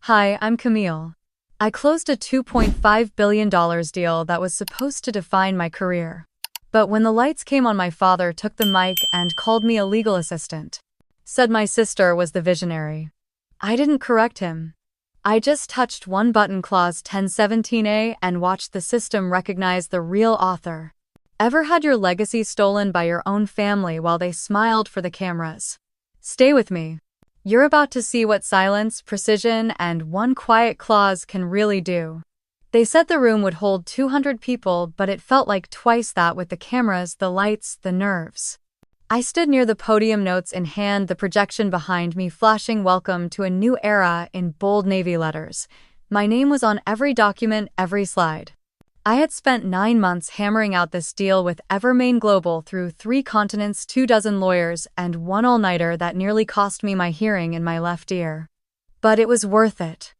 Hi, I'm Camille. I closed a $2.5 billion deal that was supposed to define my career. But when the lights came on, my father took the mic and called me a legal assistant. Said my sister was the visionary. I didn't correct him. I just touched one button, clause 1017A, and watched the system recognize the real author. Ever had your legacy stolen by your own family while they smiled for the cameras? Stay with me. You're about to see what silence, precision, and one quiet clause can really do. They said the room would hold 200 people, but it felt like twice that with the cameras, the lights, the nerves. I stood near the podium, notes in hand, the projection behind me flashing "Welcome to a New Era" in bold navy letters. My name was on every document, every slide. I had spent 9 months hammering out this deal with Evermain Global through 3 continents, 24 lawyers, and one all-nighter that nearly cost me my hearing in my left ear. But it was worth it.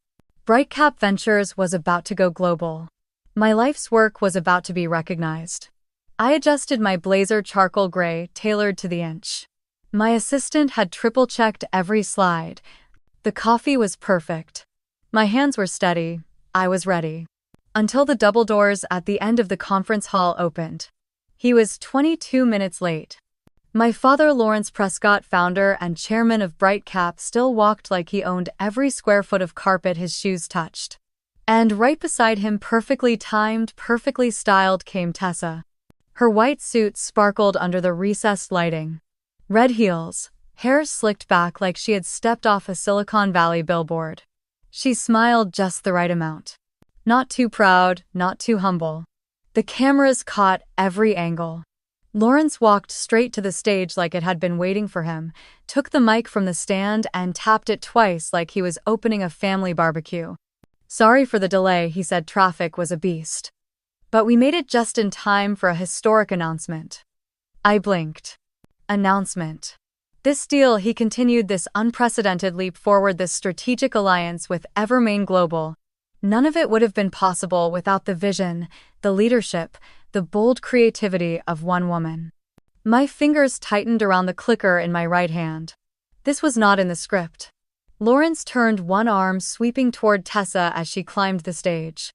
Brightcap Ventures was about to go global. My life's work was about to be recognized. I adjusted my blazer charcoal gray, tailored to the inch. My assistant had triple-checked every slide. The coffee was perfect. My hands were steady. I was ready. Until the double doors at the end of the conference hall opened. He was 22 minutes late. My father, Lawrence Prescott, founder and chairman of Brightcap, still walked like he owned every square foot of carpet his shoes touched. And right beside him, perfectly timed, perfectly styled, came Tessa. Her white suit sparkled under the recessed lighting. Red heels, hair slicked back like she had stepped off a Silicon Valley billboard. She smiled just the right amount. Not too proud, not too humble. The cameras caught every angle. Lawrence walked straight to the stage like it had been waiting for him, took the mic from the stand and tapped it twice like he was opening a family barbecue. "Sorry for the delay," he said. "Traffic was a beast. But we made it just in time for a historic announcement." I blinked. Announcement. This deal, he continued, this unprecedented leap forward, this strategic alliance with Evermain Global. None of it would have been possible without the vision, the leadership, the bold creativity of one woman. My fingers tightened around the clicker in my right hand. This was not in the script. Lawrence turned, one arm sweeping toward Tessa as she climbed the stage.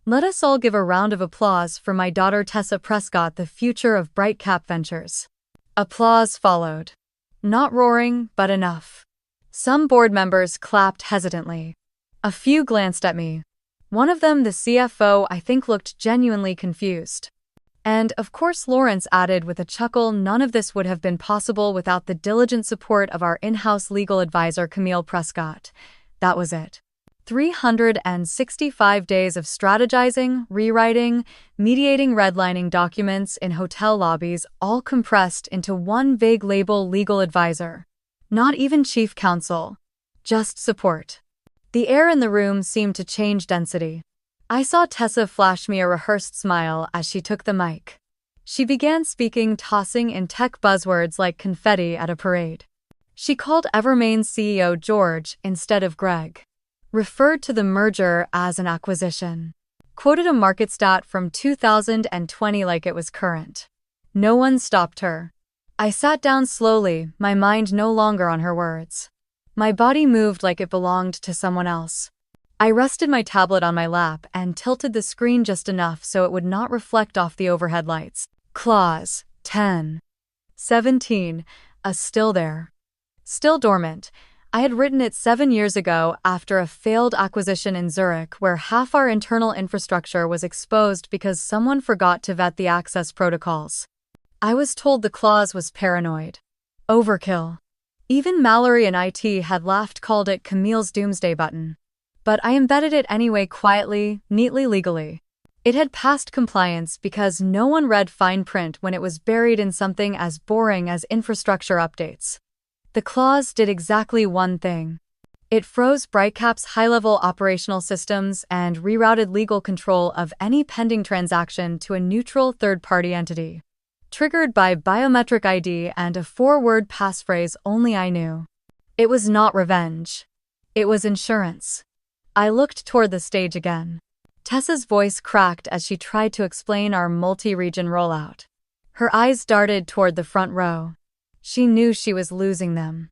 "Let us all give a round of applause for my daughter Tessa Prescott, the future of Brightcap Ventures." Applause followed. Not roaring, but enough. Some board members clapped hesitantly. A few glanced at me. One of them, the CFO, I think, looked genuinely confused. And, of course, Lawrence added with a chuckle, "None of this would have been possible without the diligent support of our in-house legal advisor, Camille Prescott." That was it. 365 days of strategizing, rewriting, mediating, redlining documents in hotel lobbies, all compressed into one vague label: legal advisor. Not even chief counsel. Just support. The air in the room seemed to change density. I saw Tessa flash me a rehearsed smile as she took the mic. She began speaking, tossing in tech buzzwords like confetti at a parade. She called Evermain's CEO George instead of Greg. Referred to the merger as an acquisition. Quoted a market stat from 2020 like it was current. No one stopped her. I sat down slowly, my mind no longer on her words. My body moved like it belonged to someone else. I rested my tablet on my lap and tilted the screen just enough so it would not reflect off the overhead lights. Clause 10:17, still there. Still dormant. I had written it 7 years ago after a failed acquisition in Zurich where half our internal infrastructure was exposed because someone forgot to vet the access protocols. I was told the clause was paranoid. Overkill. Even Mallory in IT had laughed, called it Camille's doomsday button. But I embedded it anyway, quietly, neatly, legally. It had passed compliance because no one read fine print when it was buried in something as boring as infrastructure updates. The clause did exactly one thing. It froze Brightcap's high-level operational systems and rerouted legal control of any pending transaction to a neutral third-party entity. Triggered by biometric ID and a 4-word passphrase only I knew. It was not revenge. It was insurance. I looked toward the stage again. Tessa's voice cracked as she tried to explain our multi-region rollout. Her eyes darted toward the front row. She knew she was losing them.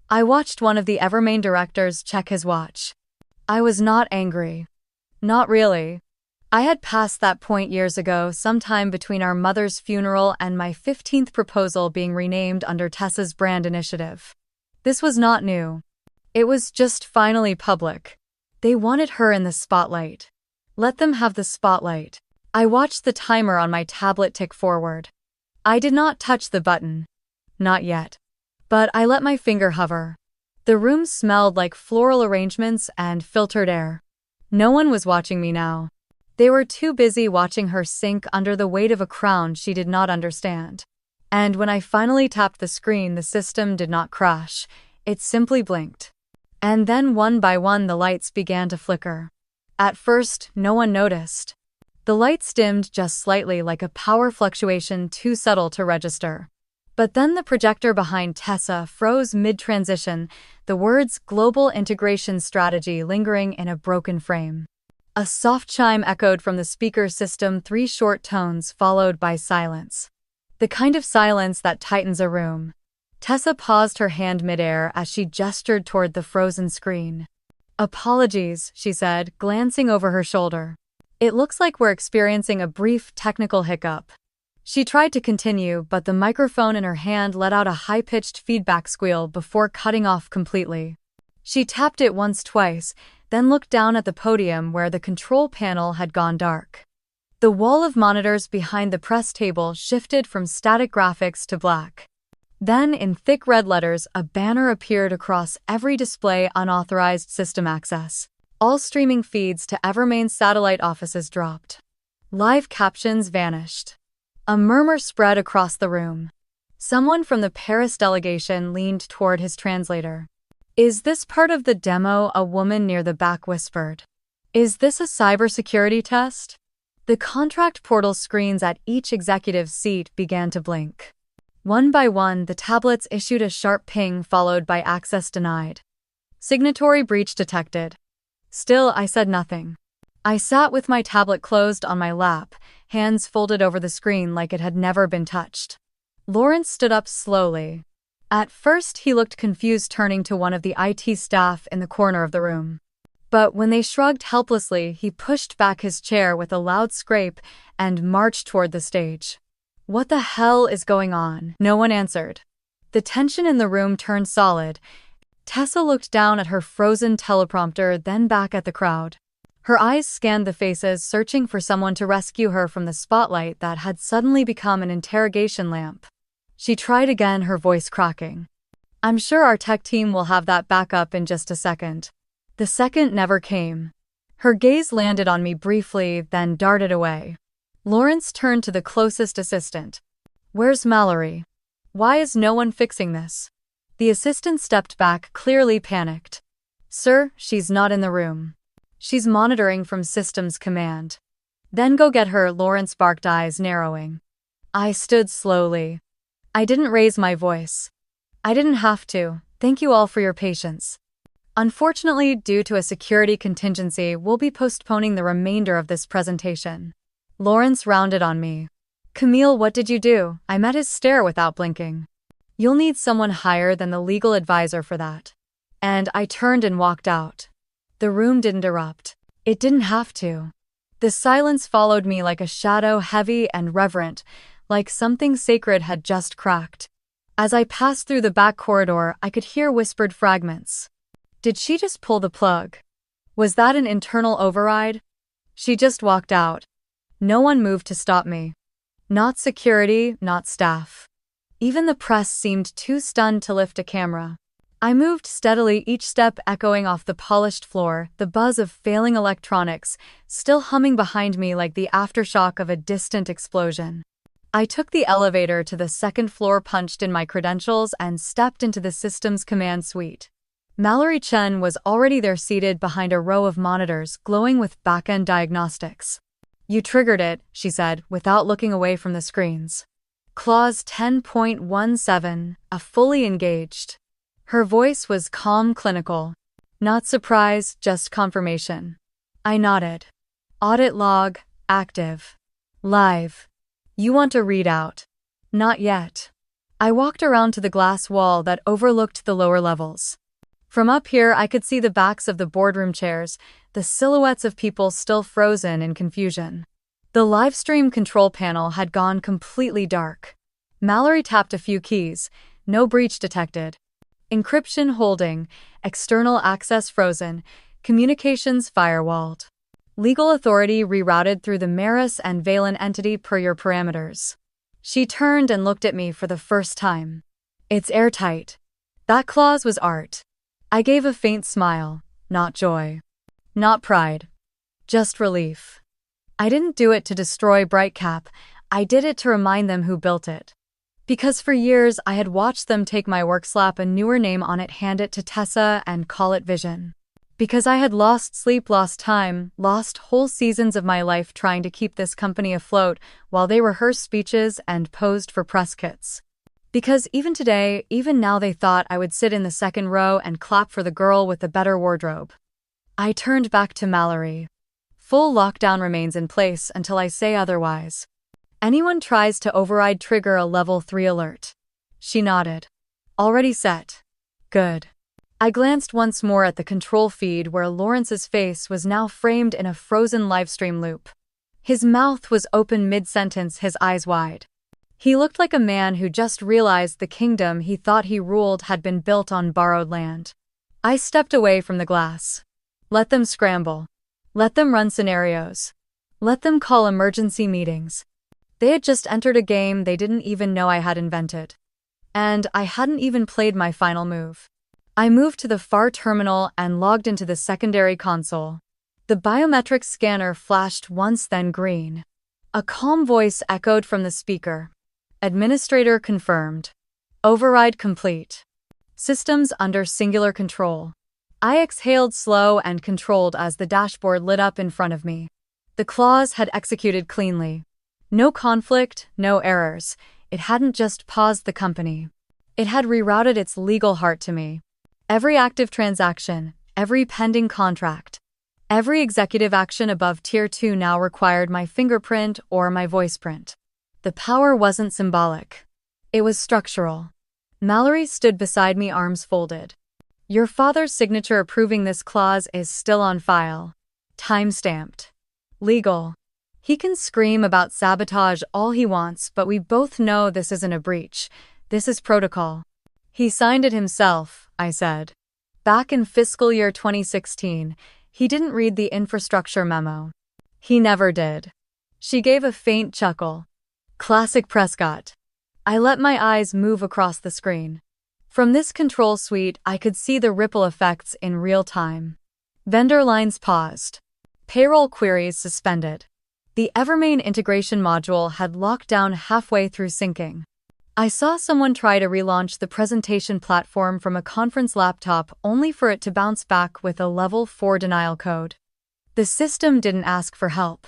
I watched one of the Evermain directors check his watch. I was not angry. Not really. I had passed that point years ago, sometime between our mother's funeral and my 15th proposal being renamed under Tessa's brand initiative. This was not new. It was just finally public. They wanted her in the spotlight. Let them have the spotlight. I watched the timer on my tablet tick forward. I did not touch the button. Not yet. But I let my finger hover. The room smelled like floral arrangements and filtered air. No one was watching me now. They were too busy watching her sink under the weight of a crown she did not understand. And when I finally tapped the screen, the system did not crash. It simply blinked. And then one by one the lights began to flicker. At first, no one noticed. The lights dimmed just slightly, like a power fluctuation too subtle to register. But then the projector behind Tessa froze mid-transition, the words "Global Integration Strategy" lingering in a broken frame. A soft chime echoed from the speaker system, 3 short tones followed by silence. The kind of silence that tightens a room. Tessa paused, her hand midair as she gestured toward the frozen screen. "Apologies," she said, glancing over her shoulder. "It looks like we're experiencing a brief technical hiccup." She tried to continue, but the microphone in her hand let out a high-pitched feedback squeal before cutting off completely. She tapped it once, twice, then looked down at the podium where the control panel had gone dark. The wall of monitors behind the press table shifted from static graphics to black. Then, in thick red letters, a banner appeared across every display: "Unauthorized system access." All streaming feeds to Evermain's satellite offices dropped. Live captions vanished. A murmur spread across the room. Someone from the Paris delegation leaned toward his translator. "Is this part of the demo?" a woman near the back whispered. "Is this a cybersecurity test?" The contract portal screens at each executive's seat began to blink. One by one, the tablets issued a sharp ping followed by "access denied." "Signatory breach detected." Still, I said nothing. I sat with my tablet closed on my lap, hands folded over the screen like it had never been touched. Lawrence stood up slowly. At first, he looked confused, turning to one of the IT staff in the corner of the room. But when they shrugged helplessly, he pushed back his chair with a loud scrape and marched toward the stage. "What the hell is going on?" No one answered. The tension in the room turned solid. Tessa looked down at her frozen teleprompter, then back at the crowd. Her eyes scanned the faces, searching for someone to rescue her from the spotlight that had suddenly become an interrogation lamp. She tried again, her voice cracking. "I'm sure our tech team will have that back up in just a second." The second never came. Her gaze landed on me briefly, then darted away. Lawrence turned to the closest assistant. "Where's Mallory? Why is no one fixing this?" The assistant stepped back, clearly panicked. "Sir, she's not in the room. She's monitoring from systems command." "Then go get her," Lawrence barked, eyes narrowing. I stood slowly. I didn't raise my voice. I didn't have to. "Thank you all for your patience. Unfortunately, due to a security contingency, we'll be postponing the remainder of this presentation." Lawrence rounded on me. "Camille, what did you do?" I met his stare without blinking. "You'll need someone higher than the legal advisor for that." And I turned and walked out. The room didn't erupt. It didn't have to. The silence followed me like a shadow, heavy and reverent, like something sacred had just cracked. As I passed through the back corridor, I could hear whispered fragments. Did she just pull the plug? Was that an internal override? She just walked out. No one moved to stop me. Not security, not staff. Even the press seemed too stunned to lift a camera. I moved steadily, each step echoing off the polished floor, the buzz of failing electronics still humming behind me like the aftershock of a distant explosion. I took the elevator to the second floor, punched in my credentials, and stepped into the system's command suite. Mallory Chen was already there, seated behind a row of monitors glowing with back-end diagnostics. "You triggered it," she said, without looking away from the screens. "Clause 10.17, a fully engaged." Her voice was calm, clinical. Not surprise, just confirmation. I nodded. "Audit log, active. Live. You want a readout?" "Not yet." I walked around to the glass wall that overlooked the lower levels. From up here, I could see the backs of the boardroom chairs, the silhouettes of people still frozen in confusion. The livestream control panel had gone completely dark. Mallory tapped a few keys. No breach detected. Encryption holding, external access frozen, communications firewalled. Legal authority rerouted through the Maris and Valen entity per your parameters. She turned and looked at me for the first time. It's airtight. That clause was art. I gave a faint smile, not joy. Not pride. Just relief. I didn't do it to destroy Brightcap, I did it to remind them who built it. Because for years I had watched them take my work, slap a newer name on it, hand it to Tessa, and call it Vision. Because I had lost sleep, lost time, lost whole seasons of my life trying to keep this company afloat while they rehearsed speeches and posed for press kits. Because even today, even now, they thought I would sit in the second row and clap for the girl with the better wardrobe. I turned back to Mallory. Full lockdown remains in place until I say otherwise. Anyone tries to override, trigger a level 3 alert. She nodded. Already set. Good. I glanced once more at the control feed where Lawrence's face was now framed in a frozen livestream loop. His mouth was open mid-sentence, his eyes wide. He looked like a man who just realized the kingdom he thought he ruled had been built on borrowed land. I stepped away from the glass. Let them scramble. Let them run scenarios. Let them call emergency meetings. They had just entered a game they didn't even know I had invented. And I hadn't even played my final move. I moved to the far terminal and logged into the secondary console. The biometric scanner flashed once, then green. A calm voice echoed from the speaker. Administrator confirmed. Override complete. Systems under singular control. I exhaled slow and controlled as the dashboard lit up in front of me. The clause had executed cleanly. No conflict, no errors. It hadn't just paused the company. It had rerouted its legal heart to me. Every active transaction, every pending contract, every executive action above Tier 2 now required my fingerprint or my voice print. The power wasn't symbolic. It was structural. Mallory stood beside me, arms folded. Your father's signature approving this clause is still on file. Time-stamped. Legal. He can scream about sabotage all he wants, but we both know this isn't a breach. This is protocol. He signed it himself, I said. Back in fiscal year 2016, he didn't read the infrastructure memo. He never did. She gave a faint chuckle. Classic Prescott. I let my eyes move across the screen. From this control suite, I could see the ripple effects in real time. Vendor lines paused. Payroll queries suspended. The Evermain integration module had locked down halfway through syncing. I saw someone try to relaunch the presentation platform from a conference laptop only for it to bounce back with a level 4 denial code. The system didn't ask for help.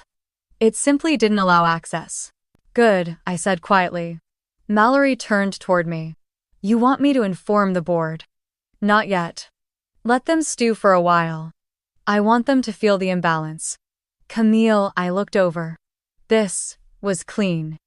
It simply didn't allow access. Good, I said quietly. Mallory turned toward me. You want me to inform the board? Not yet. Let them stew for a while. I want them to feel the imbalance. Camille, I looked over. This was clean.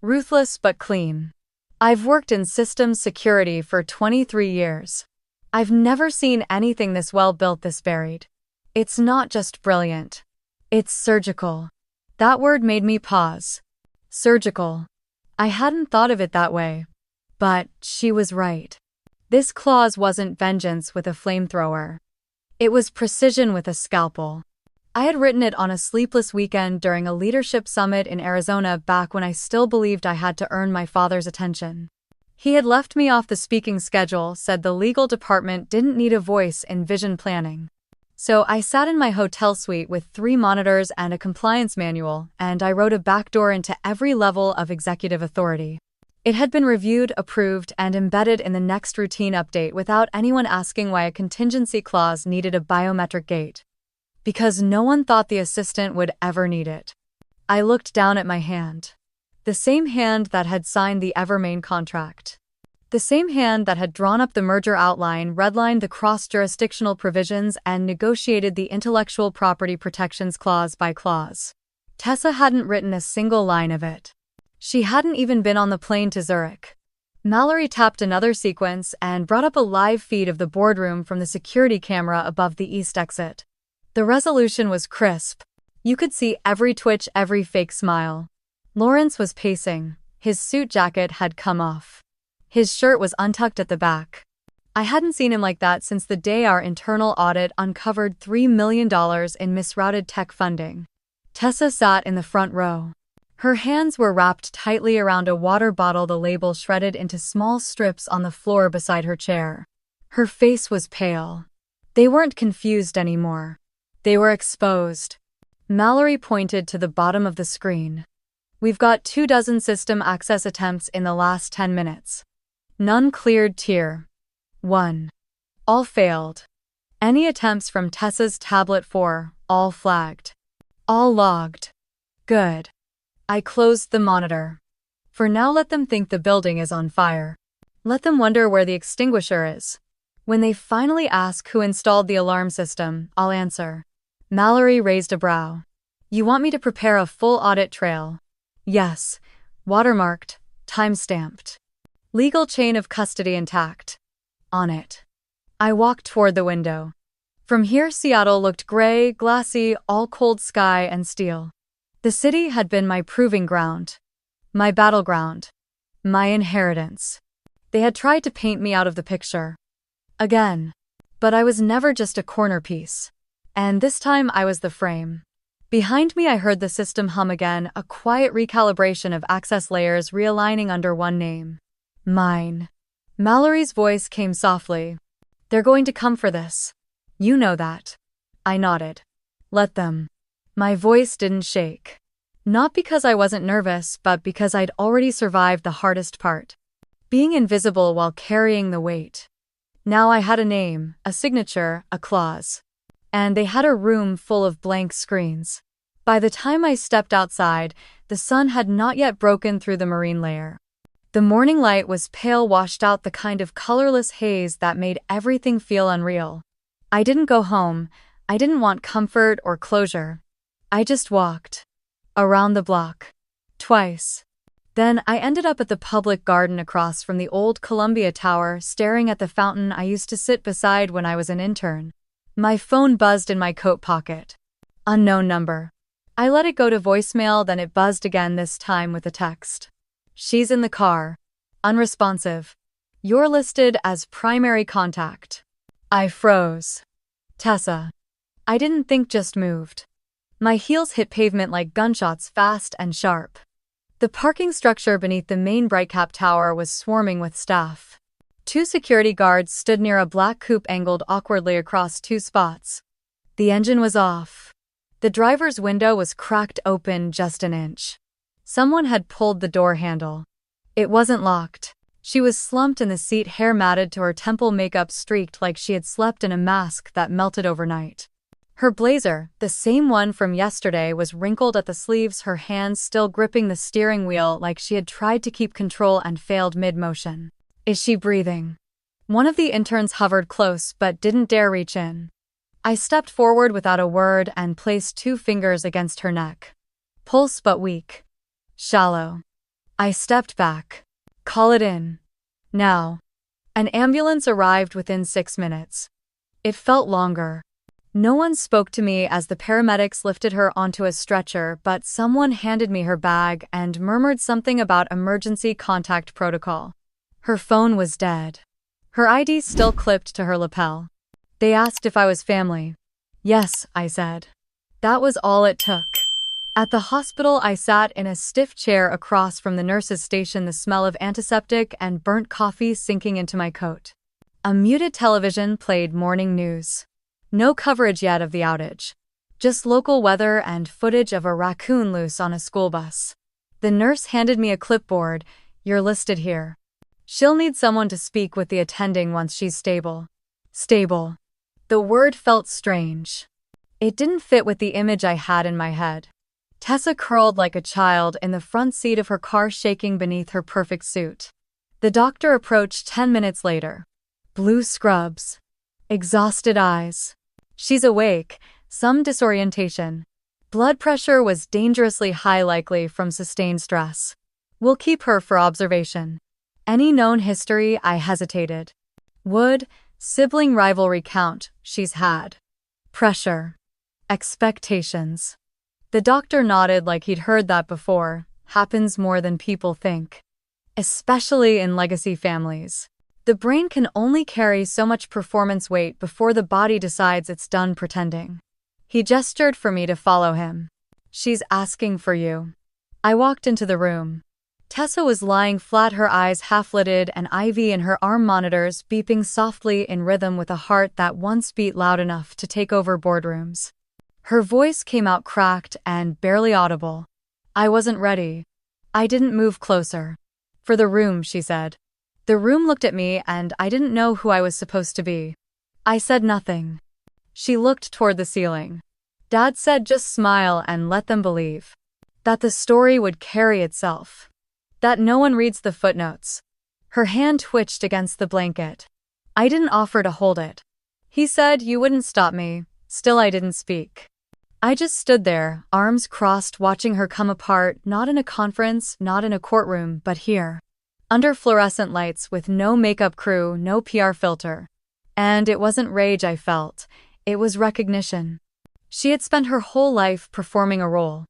Ruthless but clean. I've worked in systems security for 23 years. I've never seen anything this well built, this buried. It's not just brilliant. It's surgical. That word made me pause. Surgical. I hadn't thought of it that way. But she was right. This clause wasn't vengeance with a flamethrower. It was precision with a scalpel. I had written it on a sleepless weekend during a leadership summit in Arizona back when I still believed I had to earn my father's attention. He had left me off the speaking schedule, said the legal department didn't need a voice in vision planning. So I sat in my hotel suite with 3 monitors and a compliance manual, and I wrote a backdoor into every level of executive authority. It had been reviewed, approved, and embedded in the next routine update without anyone asking why a contingency clause needed a biometric gate. Because no one thought the assistant would ever need it. I looked down at my hand. The same hand that had signed the Evermain contract. The same hand that had drawn up the merger outline, redlined the cross-jurisdictional provisions, and negotiated the intellectual property protections clause by clause. Tessa hadn't written a single line of it. She hadn't even been on the plane to Zurich. Mallory tapped another sequence and brought up a live feed of the boardroom from the security camera above the east exit. The resolution was crisp. You could see every twitch, every fake smile. Lawrence was pacing. His suit jacket had come off. His shirt was untucked at the back. I hadn't seen him like that since the day our internal audit uncovered $3 million in misrouted tech funding. Tessa sat in the front row. Her hands were wrapped tightly around a water bottle, the label shredded into small strips on the floor beside her chair. Her face was pale. They weren't confused anymore. They were exposed. Mallory pointed to the bottom of the screen. We've got 24 system access attempts in the last 10 minutes. None cleared tier 1. All failed. Any attempts from Tessa's tablet 4, all flagged. All logged. Good. I closed the monitor. For now, let them think the building is on fire. Let them wonder where the extinguisher is. When they finally ask who installed the alarm system, I'll answer. Mallory raised a brow. You want me to prepare a full audit trail? Yes. Watermarked, time-stamped. Legal chain of custody intact. On it. I walked toward the window. From here, Seattle looked gray, glassy, all cold sky and steel. The city had been my proving ground. My battleground. My inheritance. They had tried to paint me out of the picture. Again. But I was never just a corner piece. And this time I was the frame. Behind me I heard the system hum again, a quiet recalibration of access layers realigning under one name. Mine. Mallory's voice came softly. They're going to come for this. You know that. I nodded. Let them. My voice didn't shake. Not because I wasn't nervous, but because I'd already survived the hardest part. Being invisible while carrying the weight. Now I had a name, a signature, a clause. And they had a room full of blank screens. By the time I stepped outside, the sun had not yet broken through the marine layer. The morning light was pale, washed out, the kind of colorless haze that made everything feel unreal. I didn't go home. I didn't want comfort or closure. I just walked. Around the block. Twice. Then I ended up at the public garden across from the old Columbia Tower, staring at the fountain I used to sit beside when I was an intern. My phone buzzed in my coat pocket. Unknown number. I let it go to voicemail, then it buzzed again, this time with a text. She's in the car. Unresponsive. You're listed as primary contact. I froze. Tessa. I didn't think, just moved. My heels hit pavement like gunshots, fast and sharp. The parking structure beneath the main Brightcap Tower was swarming with staff. 2 security guards stood near a black coupe angled awkwardly across 2 spots. The engine was off. The driver's window was cracked open just an inch. Someone had pulled the door handle. It wasn't locked. She was slumped in the seat, hair matted to her temple, makeup streaked like she had slept in a mask that melted overnight. Her blazer, the same one from yesterday, was wrinkled at the sleeves, her hands still gripping the steering wheel like she had tried to keep control and failed mid-motion. Is she breathing? One of the interns hovered close but didn't dare reach in. I stepped forward without a word and placed 2 fingers against her neck. Pulse but weak. Shallow. I stepped back. Call it in. Now. An ambulance arrived within 6 minutes. It felt longer. No one spoke to me as the paramedics lifted her onto a stretcher, but someone handed me her bag and murmured something about emergency contact protocol. Her phone was dead. Her ID still clipped to her lapel. They asked if I was family. Yes, I said. That was all it took. At the hospital, I sat in a stiff chair across from the nurse's station, the smell of antiseptic and burnt coffee sinking into my coat. A muted television played morning news. No coverage yet of the outage. Just local weather and footage of a raccoon loose on a school bus. The nurse handed me a clipboard. You're listed here. She'll need someone to speak with the attending once she's stable. Stable. The word felt strange. It didn't fit with the image I had in my head. Tessa curled like a child in the front seat of her car, shaking beneath her perfect suit. The doctor approached 10 minutes later. Blue scrubs. Exhausted eyes. She's awake, some disorientation. Blood pressure was dangerously high, likely from sustained stress. We'll keep her for observation. Any known history, I hesitated. Would sibling rivalry count? She's had. Pressure. Expectations. The doctor nodded like he'd heard that before. Happens more than people think. Especially in legacy families. The brain can only carry so much performance weight before the body decides it's done pretending. He gestured for me to follow him. She's asking for you. I walked into the room. Tessa was lying flat, her eyes half-lidded, an IV in her arm monitors beeping softly in rhythm with a heart that once beat loud enough to take over boardrooms. Her voice came out cracked and barely audible. I wasn't ready. I didn't move closer. For the room, she said. The room looked at me and I didn't know who I was supposed to be. I said nothing. She looked toward the ceiling. Dad said just smile and let them believe. That the story would carry itself. That no one reads the footnotes. Her hand twitched against the blanket. I didn't offer to hold it. He said you wouldn't stop me. Still I didn't speak. I just stood there, arms crossed, watching her come apart, not in a conference, not in a courtroom, but here. Under fluorescent lights with no makeup crew, no PR filter. And it wasn't rage I felt. It was recognition. She had spent her whole life performing a role.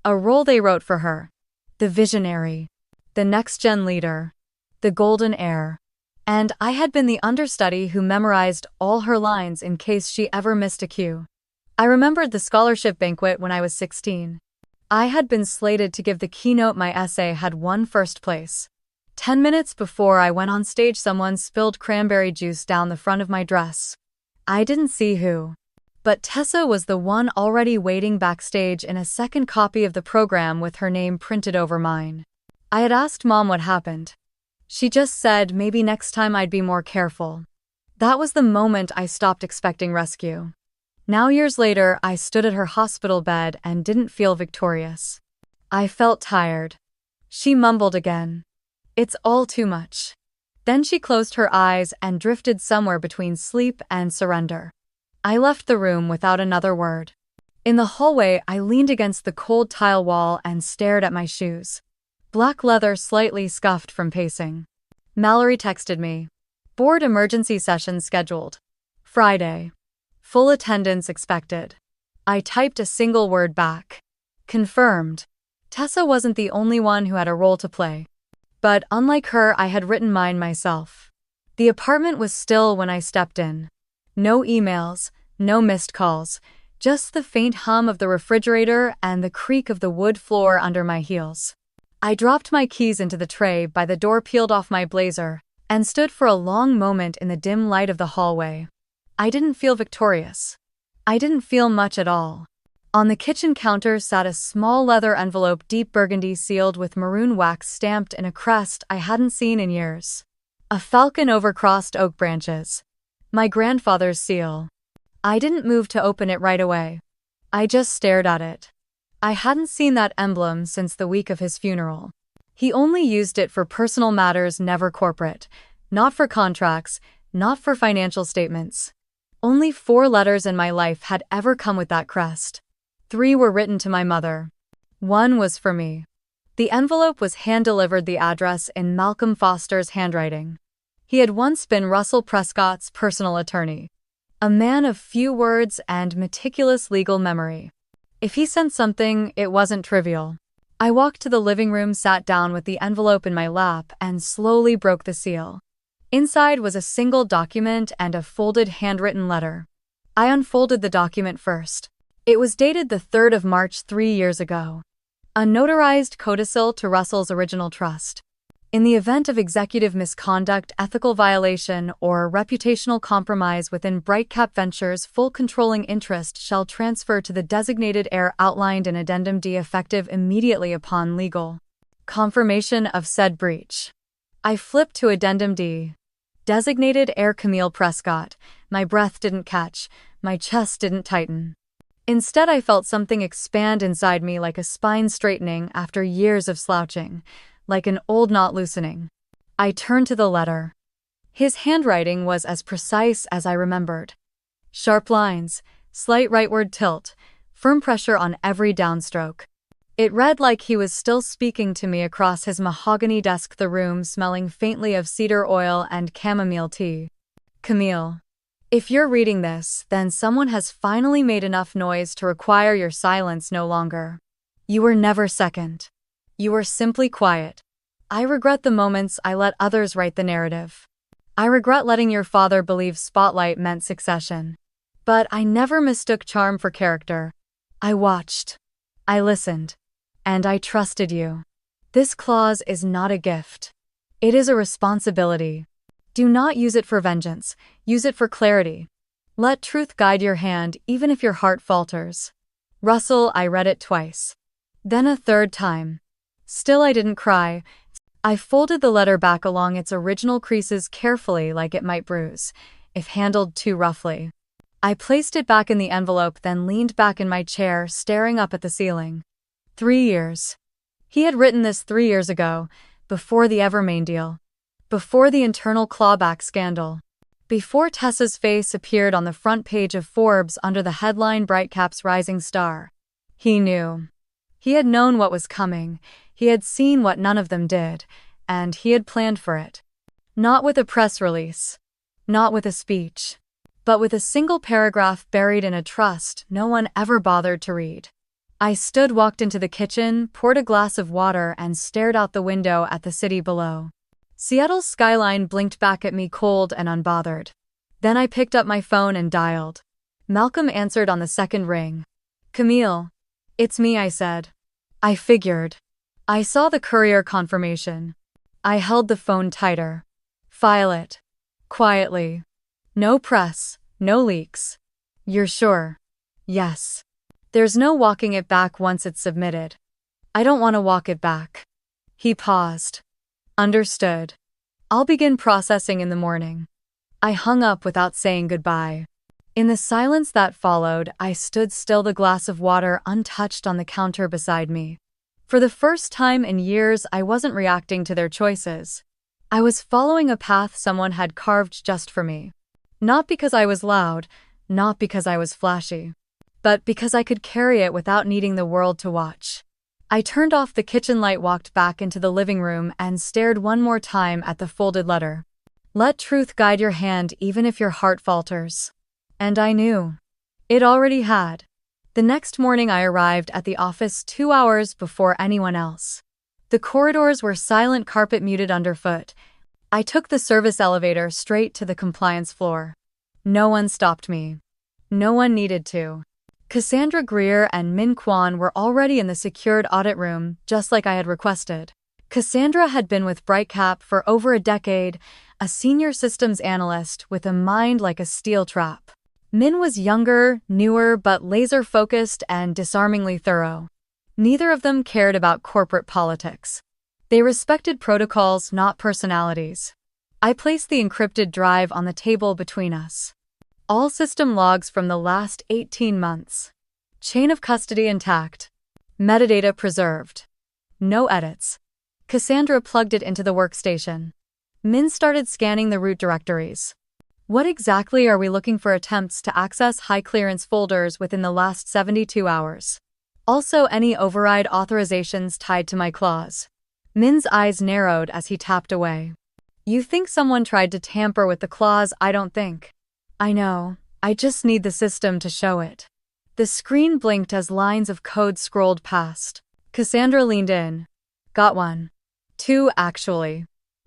A role they wrote for her. The visionary. The next-gen leader. The golden heir. And I had been the understudy who memorized all her lines in case she ever missed a cue. I remembered the scholarship banquet when I was 16. I had been slated to give the keynote. My essay had won first place. 10 minutes before I went on stage, someone spilled cranberry juice down the front of my dress. I didn't see who. But Tessa was the one already waiting backstage in a second copy of the program with her name printed over mine. I had asked Mom what happened. She just said maybe next time I'd be more careful. That was the moment I stopped expecting rescue. Now years later, I stood at her hospital bed and didn't feel victorious. I felt tired. She mumbled again. It's all too much. Then she closed her eyes and drifted somewhere between sleep and surrender. I left the room without another word. In the hallway, I leaned against the cold tile wall and stared at my shoes. Black leather slightly scuffed from pacing. Mallory texted me. Board emergency session scheduled. Friday. Full attendance expected. I typed a single word back. Confirmed. Tessa wasn't the only one who had a role to play. But unlike her, I had written mine myself. The apartment was still when I stepped in. No emails, no missed calls, just the faint hum of the refrigerator and the creak of the wood floor under my heels. I dropped my keys into the tray by the door, peeled off my blazer, and stood for a long moment in the dim light of the hallway. I didn't feel victorious. I didn't feel much at all. On the kitchen counter sat a small leather envelope, deep burgundy, sealed with maroon wax stamped in a crest I hadn't seen in years. A falcon over crossed oak branches. My grandfather's seal. I didn't move to open it right away. I just stared at it. I hadn't seen that emblem since the week of his funeral. He only used it for personal matters, never corporate. Not for contracts, not for financial statements. Only 4 letters in my life had ever come with that crest. 3 were written to my mother. 1 was for me. The envelope was hand-delivered, the address in Malcolm Foster's handwriting. He had once been Russell Prescott's personal attorney. A man of few words and meticulous legal memory. If he sent something, it wasn't trivial. I walked to the living room, sat down with the envelope in my lap, and slowly broke the seal. Inside was a single document and a folded handwritten letter. I unfolded the document first. It was dated the 3rd of March 3 years ago. A notarized codicil to Russell's original trust. In the event of executive misconduct, ethical violation, or reputational compromise within Brightcap Ventures, full controlling interest shall transfer to the designated heir outlined in Addendum D, effective immediately upon legal confirmation of said breach. I flipped to Addendum D. Designated heir Camille Prescott. My breath didn't catch, my chest didn't tighten. Instead, I felt something expand inside me, like a spine straightening after years of slouching. Like an old knot loosening. I turned to the letter. His handwriting was as precise as I remembered. Sharp lines, slight rightward tilt, firm pressure on every downstroke. It read like he was still speaking to me across his mahogany desk, the room smelling faintly of cedar oil and chamomile tea. Camille, if you're reading this, then someone has finally made enough noise to require your silence no longer. You were never second. You were simply quiet. I regret the moments I let others write the narrative. I regret letting your father believe spotlight meant succession. But I never mistook charm for character. I watched. I listened. And I trusted you. This clause is not a gift. It is a responsibility. Do not use it for vengeance. Use it for clarity. Let truth guide your hand even if your heart falters. Russell, I read it twice. Then a third time. Still I didn't cry. I folded the letter back along its original creases carefully, like it might bruise, if handled too roughly. I placed it back in the envelope, then leaned back in my chair, staring up at the ceiling. 3 years. He had written this 3 years ago, before the Evermain deal. Before the internal clawback scandal. Before Tessa's face appeared on the front page of Forbes under the headline "Brightcap's Rising Star." He knew. He had known what was coming. He had seen what none of them did, and he had planned for it. Not with a press release. Not with a speech. But with a single paragraph buried in a trust no one ever bothered to read. I stood, walked into the kitchen, poured a glass of water, and stared out the window at the city below. Seattle's skyline blinked back at me, cold and unbothered. Then I picked up my phone and dialed. Malcolm answered on the second ring. "Camille. It's me," I said. I figured. I saw the courier confirmation. I held the phone tighter. "File it. Quietly. No press, no leaks." "You're sure?" "Yes. There's no walking it back once it's submitted." "I don't want to walk it back." He paused. "Understood. I'll begin processing in the morning." I hung up without saying goodbye. In the silence that followed, I stood still, the glass of water untouched on the counter beside me. For the first time in years, I wasn't reacting to their choices. I was following a path someone had carved just for me. Not because I was loud, not because I was flashy, but because I could carry it without needing the world to watch. I turned off the kitchen light, walked back into the living room, and stared one more time at the folded letter. Let truth guide your hand even if your heart falters. And I knew. It already had. The next morning I arrived at the office 2 hours before anyone else. The corridors were silent, carpet muted underfoot. I took the service elevator straight to the compliance floor. No one stopped me. No one needed to. Cassandra Greer and Min Kwan were already in the secured audit room, just like I had requested. Cassandra had been with Brightcap for over a decade, a senior systems analyst with a mind like a steel trap. Min was younger, newer, but laser-focused and disarmingly thorough. Neither of them cared about corporate politics. They respected protocols, not personalities. I placed the encrypted drive on the table between us. All system logs from the last 18 months. Chain of custody intact. Metadata preserved. No edits. Cassandra plugged it into the workstation. Min started scanning the root directories. What exactly are we looking for? Attempts to access high-clearance folders within the last 72 hours. Also, any override authorizations tied to my clause. Min's eyes narrowed as he tapped away. You think someone tried to tamper with the clause? I don't think. I know. I just need the system to show it. The screen blinked as lines of code scrolled past. Cassandra leaned in. Got one. 2, actually.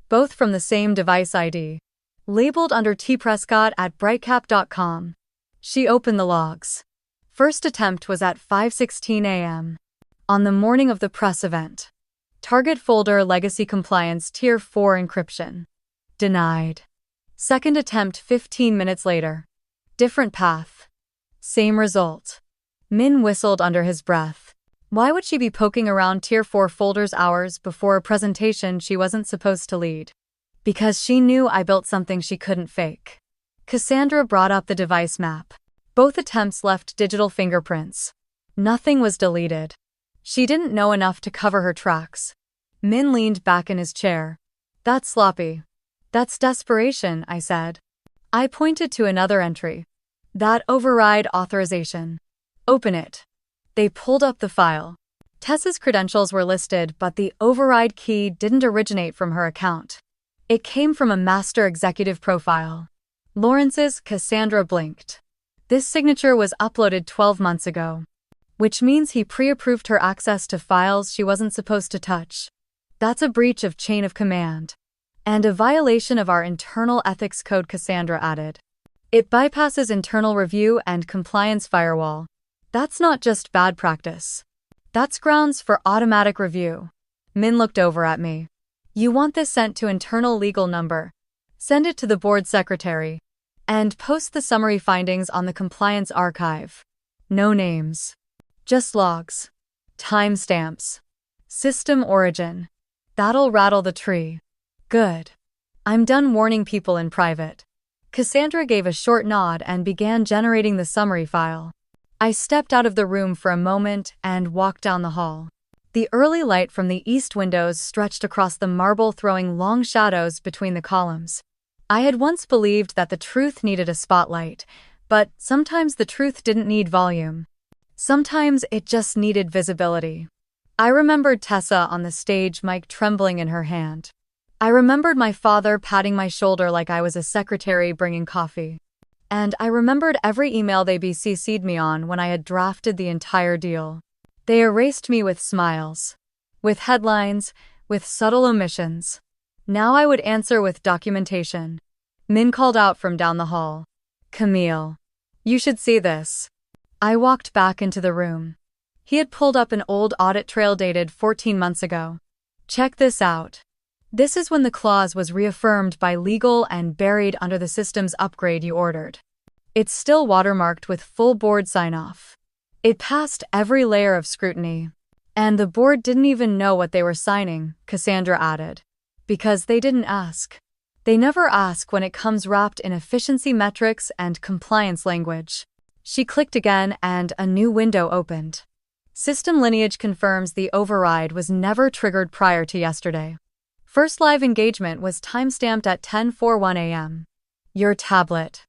Both from the same device ID. Labeled under tprescott@brightcap.com. She opened the logs. First attempt was at 5:16 a.m. on the morning of the press event. Target folder legacy compliance tier 4 encryption. Denied. Second attempt 15 minutes later. Different path. Same result. Min whistled under his breath. Why would she be poking around tier 4 folders hours before a presentation she wasn't supposed to lead? Because she knew I built something she couldn't fake. Cassandra brought up the device map. Both attempts left digital fingerprints. Nothing was deleted. She didn't know enough to cover her tracks. Min leaned back in his chair. That's sloppy. That's desperation, I said. I pointed to another entry. That override authorization. Open it. They pulled up the file. Tessa's credentials were listed, but the override key didn't originate from her account. It came from a master executive profile. Lawrence's. Cassandra blinked. This signature was uploaded 12 months ago, which means he pre-approved her access to files she wasn't supposed to touch. That's a breach of chain of command. And a violation of our internal ethics code, Cassandra added. It bypasses internal review and compliance firewall. That's not just bad practice. That's grounds for automatic review. Min looked over at me. You want this sent to internal legal number. Send it to the board secretary. And post the summary findings on the compliance archive. No names. Just logs. Timestamps. System origin. That'll rattle the tree. Good. I'm done warning people in private. Cassandra gave a short nod and began generating the summary file. I stepped out of the room for a moment and walked down the hall. The early light from the east windows stretched across the marble, throwing long shadows between the columns. I had once believed that the truth needed a spotlight, but sometimes the truth didn't need volume. Sometimes it just needed visibility. I remembered Tessa on the stage, mic trembling in her hand. I remembered my father patting my shoulder like I was a secretary bringing coffee. And I remembered every email they BCC'd me on when I had drafted the entire deal. They erased me with smiles, with headlines, with subtle omissions. Now I would answer with documentation. Min called out from down the hall. Camille, you should see this. I walked back into the room. He had pulled up an old audit trail dated 14 months ago. Check this out. This is when the clause was reaffirmed by legal and buried under the systems upgrade you ordered. It's still watermarked with full board sign-off. It passed every layer of scrutiny. And the board didn't even know what they were signing, Cassandra added. Because they didn't ask. They never ask when it comes wrapped in efficiency metrics and compliance language. She clicked again and a new window opened. System lineage confirms the override was never triggered prior to yesterday. First live engagement was timestamped at 10:41 a.m. Your tablet.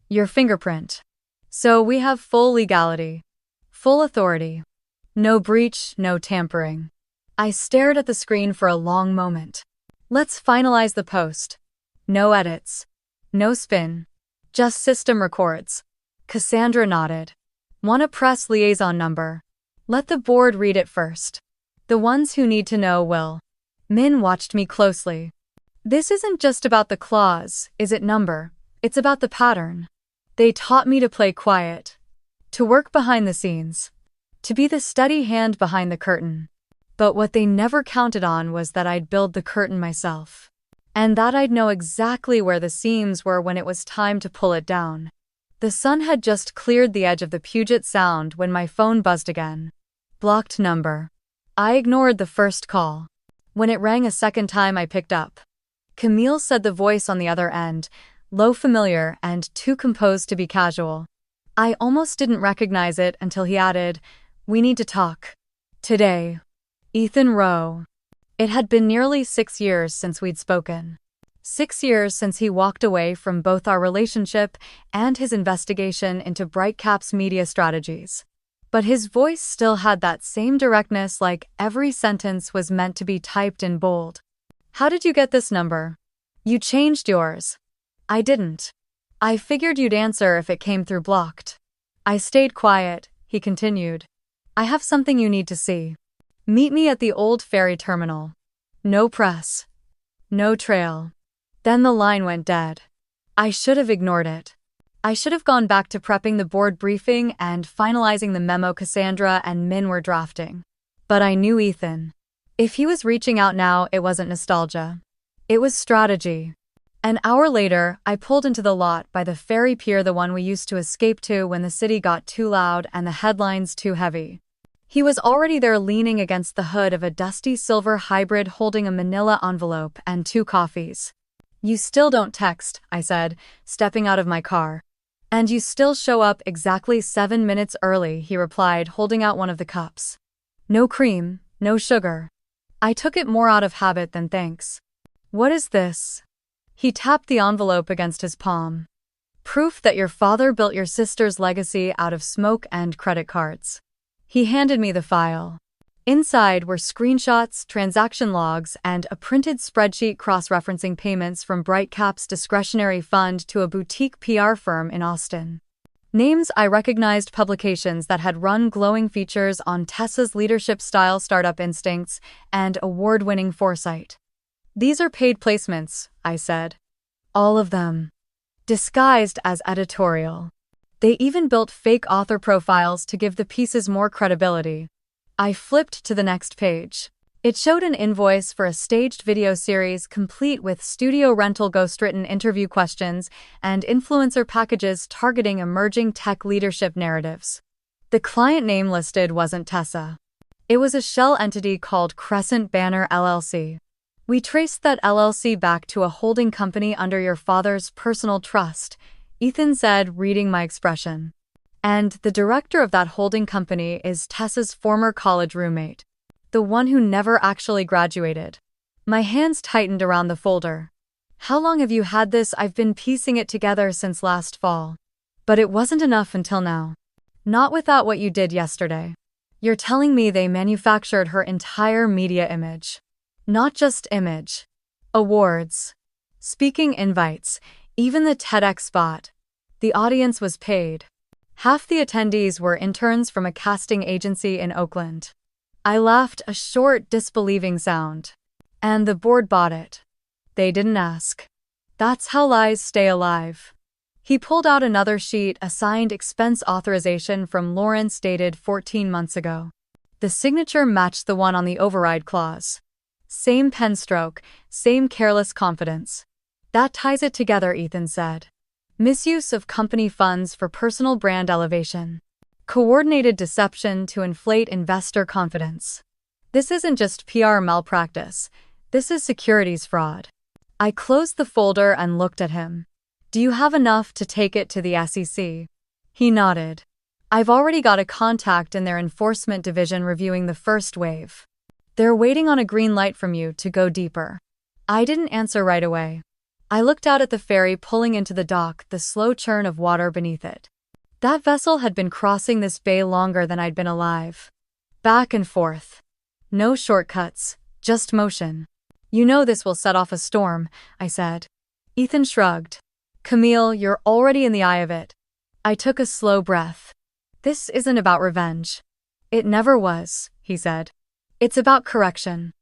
Your fingerprint. So we have full legality. Full authority. No breach, no tampering. I stared at the screen for a long moment. Let's finalize the post. No edits. No spin. Just system records. Cassandra nodded. Want a press liaison number? Let the board read it first. The ones who need to know will. Min watched me closely. This isn't just about the clause, is it number? It's about the pattern. They taught me to play quiet. To work behind the scenes. To be the steady hand behind the curtain. But what they never counted on was that I'd build the curtain myself. And that I'd know exactly where the seams were when it was time to pull it down. The sun had just cleared the edge of the Puget Sound when my phone buzzed again. Blocked number. I ignored the first call. When it rang a second time, I picked up. Camille said, the voice on the other end, low, familiar, and too composed to be casual. I almost didn't recognize it until he added, we need to talk. Today. Ethan Rowe. It had been nearly 6 years since we'd spoken. 6 years since he walked away from both our relationship and his investigation into Brightcap's media strategies. But his voice still had that same directness, like every sentence was meant to be typed in bold. How did you get this number? You changed yours. I didn't. I figured you'd answer if it came through blocked. I stayed quiet, he continued. I have something you need to see. Meet me at the old ferry terminal. No press. No trail. Then the line went dead. I should have ignored it. I should have gone back to prepping the board briefing and finalizing the memo Cassandra and Min were drafting. But I knew Ethan. If he was reaching out now, it wasn't nostalgia. It was strategy. An hour later, I pulled into the lot by the ferry pier, the one we used to escape to when the city got too loud and the headlines too heavy. He was already there, leaning against the hood of a dusty silver hybrid, holding a manila envelope and 2 coffees. You still don't text, I said, stepping out of my car. And you still show up exactly 7 minutes early, he replied, holding out one of the cups. No cream, no sugar. I took it more out of habit than thanks. What is this? He tapped the envelope against his palm. Proof that your father built your sister's legacy out of smoke and credit cards. He handed me the file. Inside were screenshots, transaction logs, and a printed spreadsheet cross-referencing payments from Brightcap's discretionary fund to a boutique PR firm in Austin. Names I recognized, publications that had run glowing features on Tessa's leadership-style startup instincts and award-winning foresight. "These are paid placements," I said. "All of them. Disguised as editorial. They even built fake author profiles to give the pieces more credibility." I flipped to the next page. It showed an invoice for a staged video series complete with studio rental, ghostwritten interview questions, and influencer packages targeting emerging tech leadership narratives. The client name listed wasn't Tessa. It was a shell entity called Crescent Banner LLC. "We traced that LLC back to a holding company under your father's personal trust," Ethan said, reading my expression. "And the director of that holding company is Tessa's former college roommate. The one who never actually graduated." My hands tightened around the folder. "How long have you had this?" "I've been piecing it together since last fall. But it wasn't enough until now. Not without what you did yesterday. You're telling me they manufactured her entire media image? Not just image. Awards. Speaking invites. Even the TEDx spot. The audience was paid. Half the attendees were interns from a casting agency in Oakland." I laughed, a short, disbelieving sound. "And the board bought it. They didn't ask. That's how lies stay alive." He pulled out another sheet, a signed expense authorization from Lawrence dated 14 months ago. The signature matched the one on the override clause. Same pen stroke, same careless confidence. "That ties it together," Ethan said. "Misuse of company funds for personal brand elevation. Coordinated deception to inflate investor confidence. This isn't just PR malpractice. This is securities fraud." I closed the folder and looked at him. "Do you have enough to take it to the SEC?" He nodded. "I've already got a contact in their enforcement division reviewing the first wave. They're waiting on a green light from you to go deeper." I didn't answer right away. I looked out at the ferry pulling into the dock, the slow churn of water beneath it. That vessel had been crossing this bay longer than I'd been alive. Back and forth. No shortcuts, just motion. "You know this will set off a storm," I said. Ethan shrugged. "Camille, you're already in the eye of it." I took a slow breath. "This isn't about revenge." "It never was," he said. "It's about correction."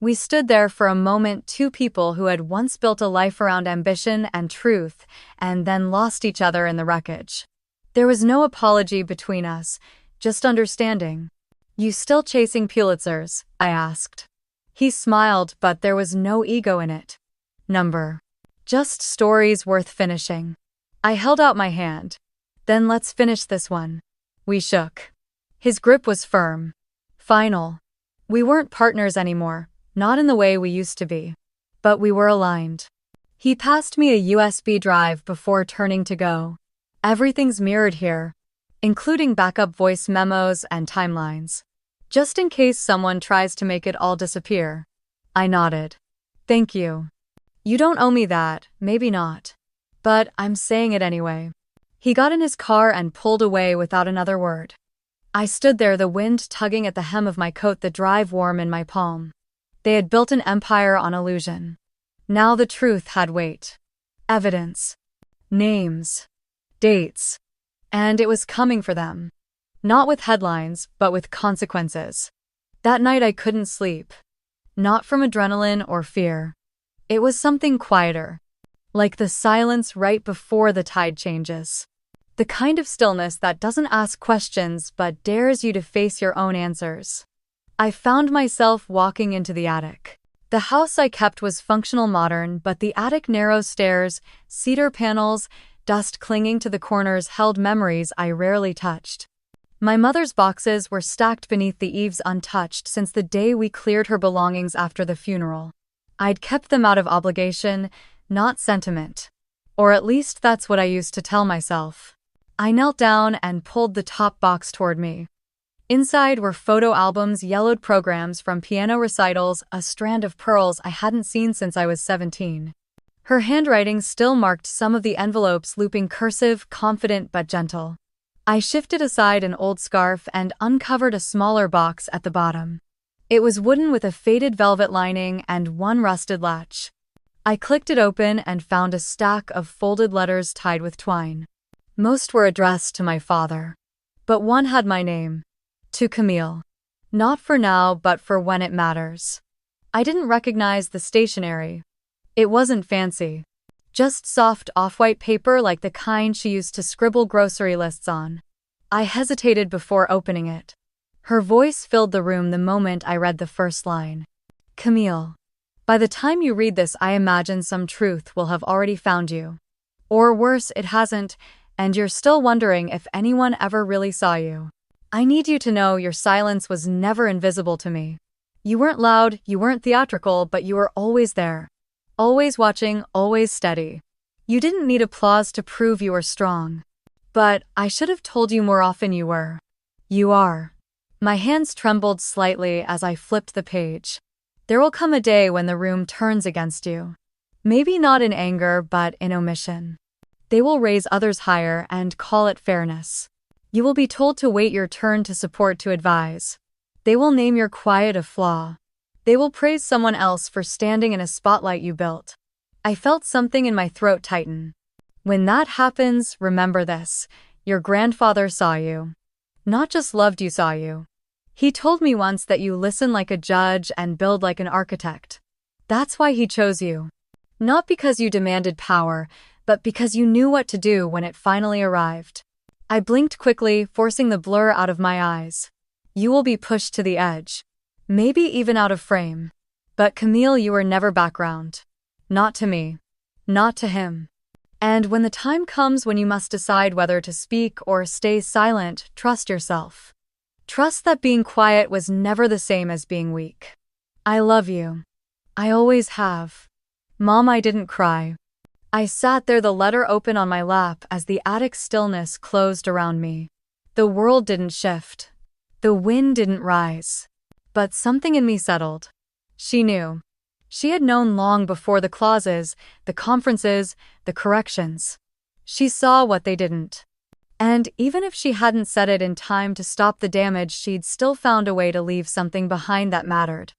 We stood there for a moment, two people who had once built a life around ambition and truth, and then lost each other in the wreckage. There was no apology between us, just understanding. "You still chasing Pulitzers?" I asked. He smiled, but there was no ego in it. "Number. Just stories worth finishing." I held out my hand. "Then let's finish this one." We shook. His grip was firm. Final. We weren't partners anymore, not in the way we used to be. But we were aligned. He passed me a USB drive before turning to go. "Everything's mirrored here, including backup voice memos and timelines. Just in case someone tries to make it all disappear." I nodded. "Thank you. You don't owe me that, maybe not. But I'm saying it anyway." He got in his car and pulled away without another word. I stood there, the wind tugging at the hem of my coat, the drive warm in my palm. They had built an empire on illusion. Now the truth had weight. Evidence. Names. Dates. And it was coming for them. Not with headlines, but with consequences. That night I couldn't sleep. Not from adrenaline or fear. It was something quieter. Like the silence right before the tide changes. The kind of stillness that doesn't ask questions but dares you to face your own answers. I found myself walking into the attic. The house I kept was functional, modern, but the attic, narrow stairs, cedar panels, dust clinging to the corners, held memories I rarely touched. My mother's boxes were stacked beneath the eaves, untouched since the day we cleared her belongings after the funeral. I'd kept them out of obligation, not sentiment. Or at least that's what I used to tell myself. I knelt down and pulled the top box toward me. Inside were photo albums, yellowed programs from piano recitals, a strand of pearls I hadn't seen since I was 17. Her handwriting still marked some of the envelopes, looping cursive, confident but gentle. I shifted aside an old scarf and uncovered a smaller box at the bottom. It was wooden with a faded velvet lining and one rusted latch. I clicked it open and found a stack of folded letters tied with twine. Most were addressed to my father. But one had my name. To Camille. Not for now, but for when it matters. I didn't recognize the stationery. It wasn't fancy. Just soft off-white paper like the kind she used to scribble grocery lists on. I hesitated before opening it. Her voice filled the room the moment I read the first line. Camille. By the time you read this, I imagine some truth will have already found you. Or worse, it hasn't, and you're still wondering if anyone ever really saw you. I need you to know your silence was never invisible to me. You weren't loud, you weren't theatrical, but you were always there. Always watching, always steady. You didn't need applause to prove you were strong. But I should have told you more often you were. You are. My hands trembled slightly as I flipped the page. There will come a day when the room turns against you. Maybe not in anger, but in omission. They will raise others higher and call it fairness. You will be told to wait your turn to support, to advise. They will name your quiet a flaw. They will praise someone else for standing in a spotlight you built. I felt something in my throat tighten. When that happens, remember this. Your grandfather saw you. Not just loved you, saw you. He told me once that you listen like a judge and build like an architect. That's why he chose you. Not because you demanded power, but because you knew what to do when it finally arrived. I blinked quickly, forcing the blur out of my eyes. You will be pushed to the edge. Maybe even out of frame. But Camille, you were never background. Not to me. Not to him. And when the time comes when you must decide whether to speak or stay silent, trust yourself. Trust that being quiet was never the same as being weak. I love you. I always have. Mom, I didn't cry. I sat there, the letter open on my lap as the attic stillness closed around me. The world didn't shift. The wind didn't rise. But something in me settled. She knew. She had known long before the clauses, the conferences, the corrections. She saw what they didn't. And even if she hadn't said it in time to stop the damage, she'd still found a way to leave something behind that mattered.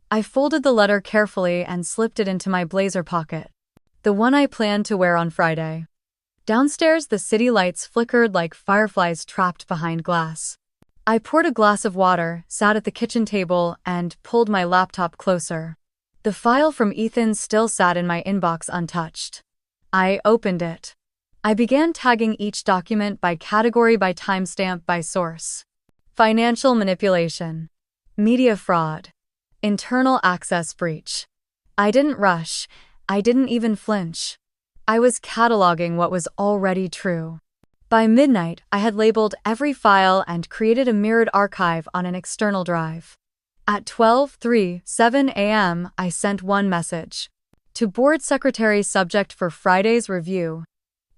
I folded the letter carefully and slipped it into my blazer pocket. The one I planned to wear on Friday. Downstairs, the city lights flickered like fireflies trapped behind glass. I poured a glass of water, sat at the kitchen table, and pulled my laptop closer. The file from Ethan still sat in my inbox untouched. I opened it. I began tagging each document by category, by timestamp, by source. Financial manipulation. Media fraud. Internal access breach. I didn't rush. I didn't even flinch. I was cataloging what was already true. By midnight, I had labeled every file and created a mirrored archive on an external drive. At 12:37 a.m., I sent one message. To board secretary, subject for Friday's review.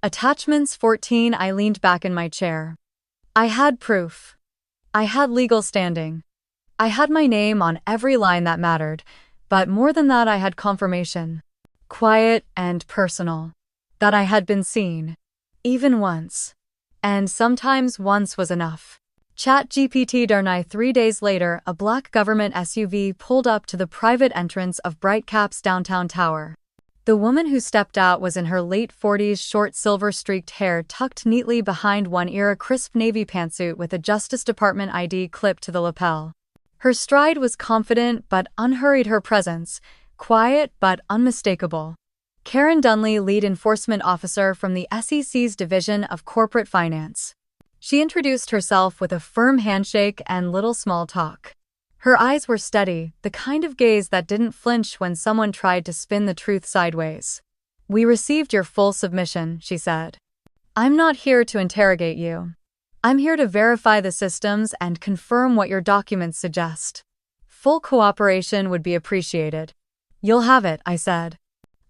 Attachments 14. I leaned back in my chair. I had proof. I had legal standing. I had my name on every line that mattered, but more than that, I had confirmation. Quiet and personal. That I had been seen. Even once. And sometimes once was enough. ChatGPT Darnay. 3 days later, a black government SUV pulled up to the private entrance of Brightcap's downtown tower. The woman who stepped out was in her late 40s, short silver-streaked hair tucked neatly behind one ear, a crisp navy pantsuit with a Justice Department ID clipped to the lapel. Her stride was confident but unhurried, her presence quiet but unmistakable. Karen Dunley, lead enforcement officer from the SEC's Division of Corporate Finance. She introduced herself with a firm handshake and little small talk. Her eyes were steady, the kind of gaze that didn't flinch when someone tried to spin the truth sideways. We received your full submission, she said. I'm not here to interrogate you. I'm here to verify the systems and confirm what your documents suggest. Full cooperation would be appreciated. You'll have it, I said.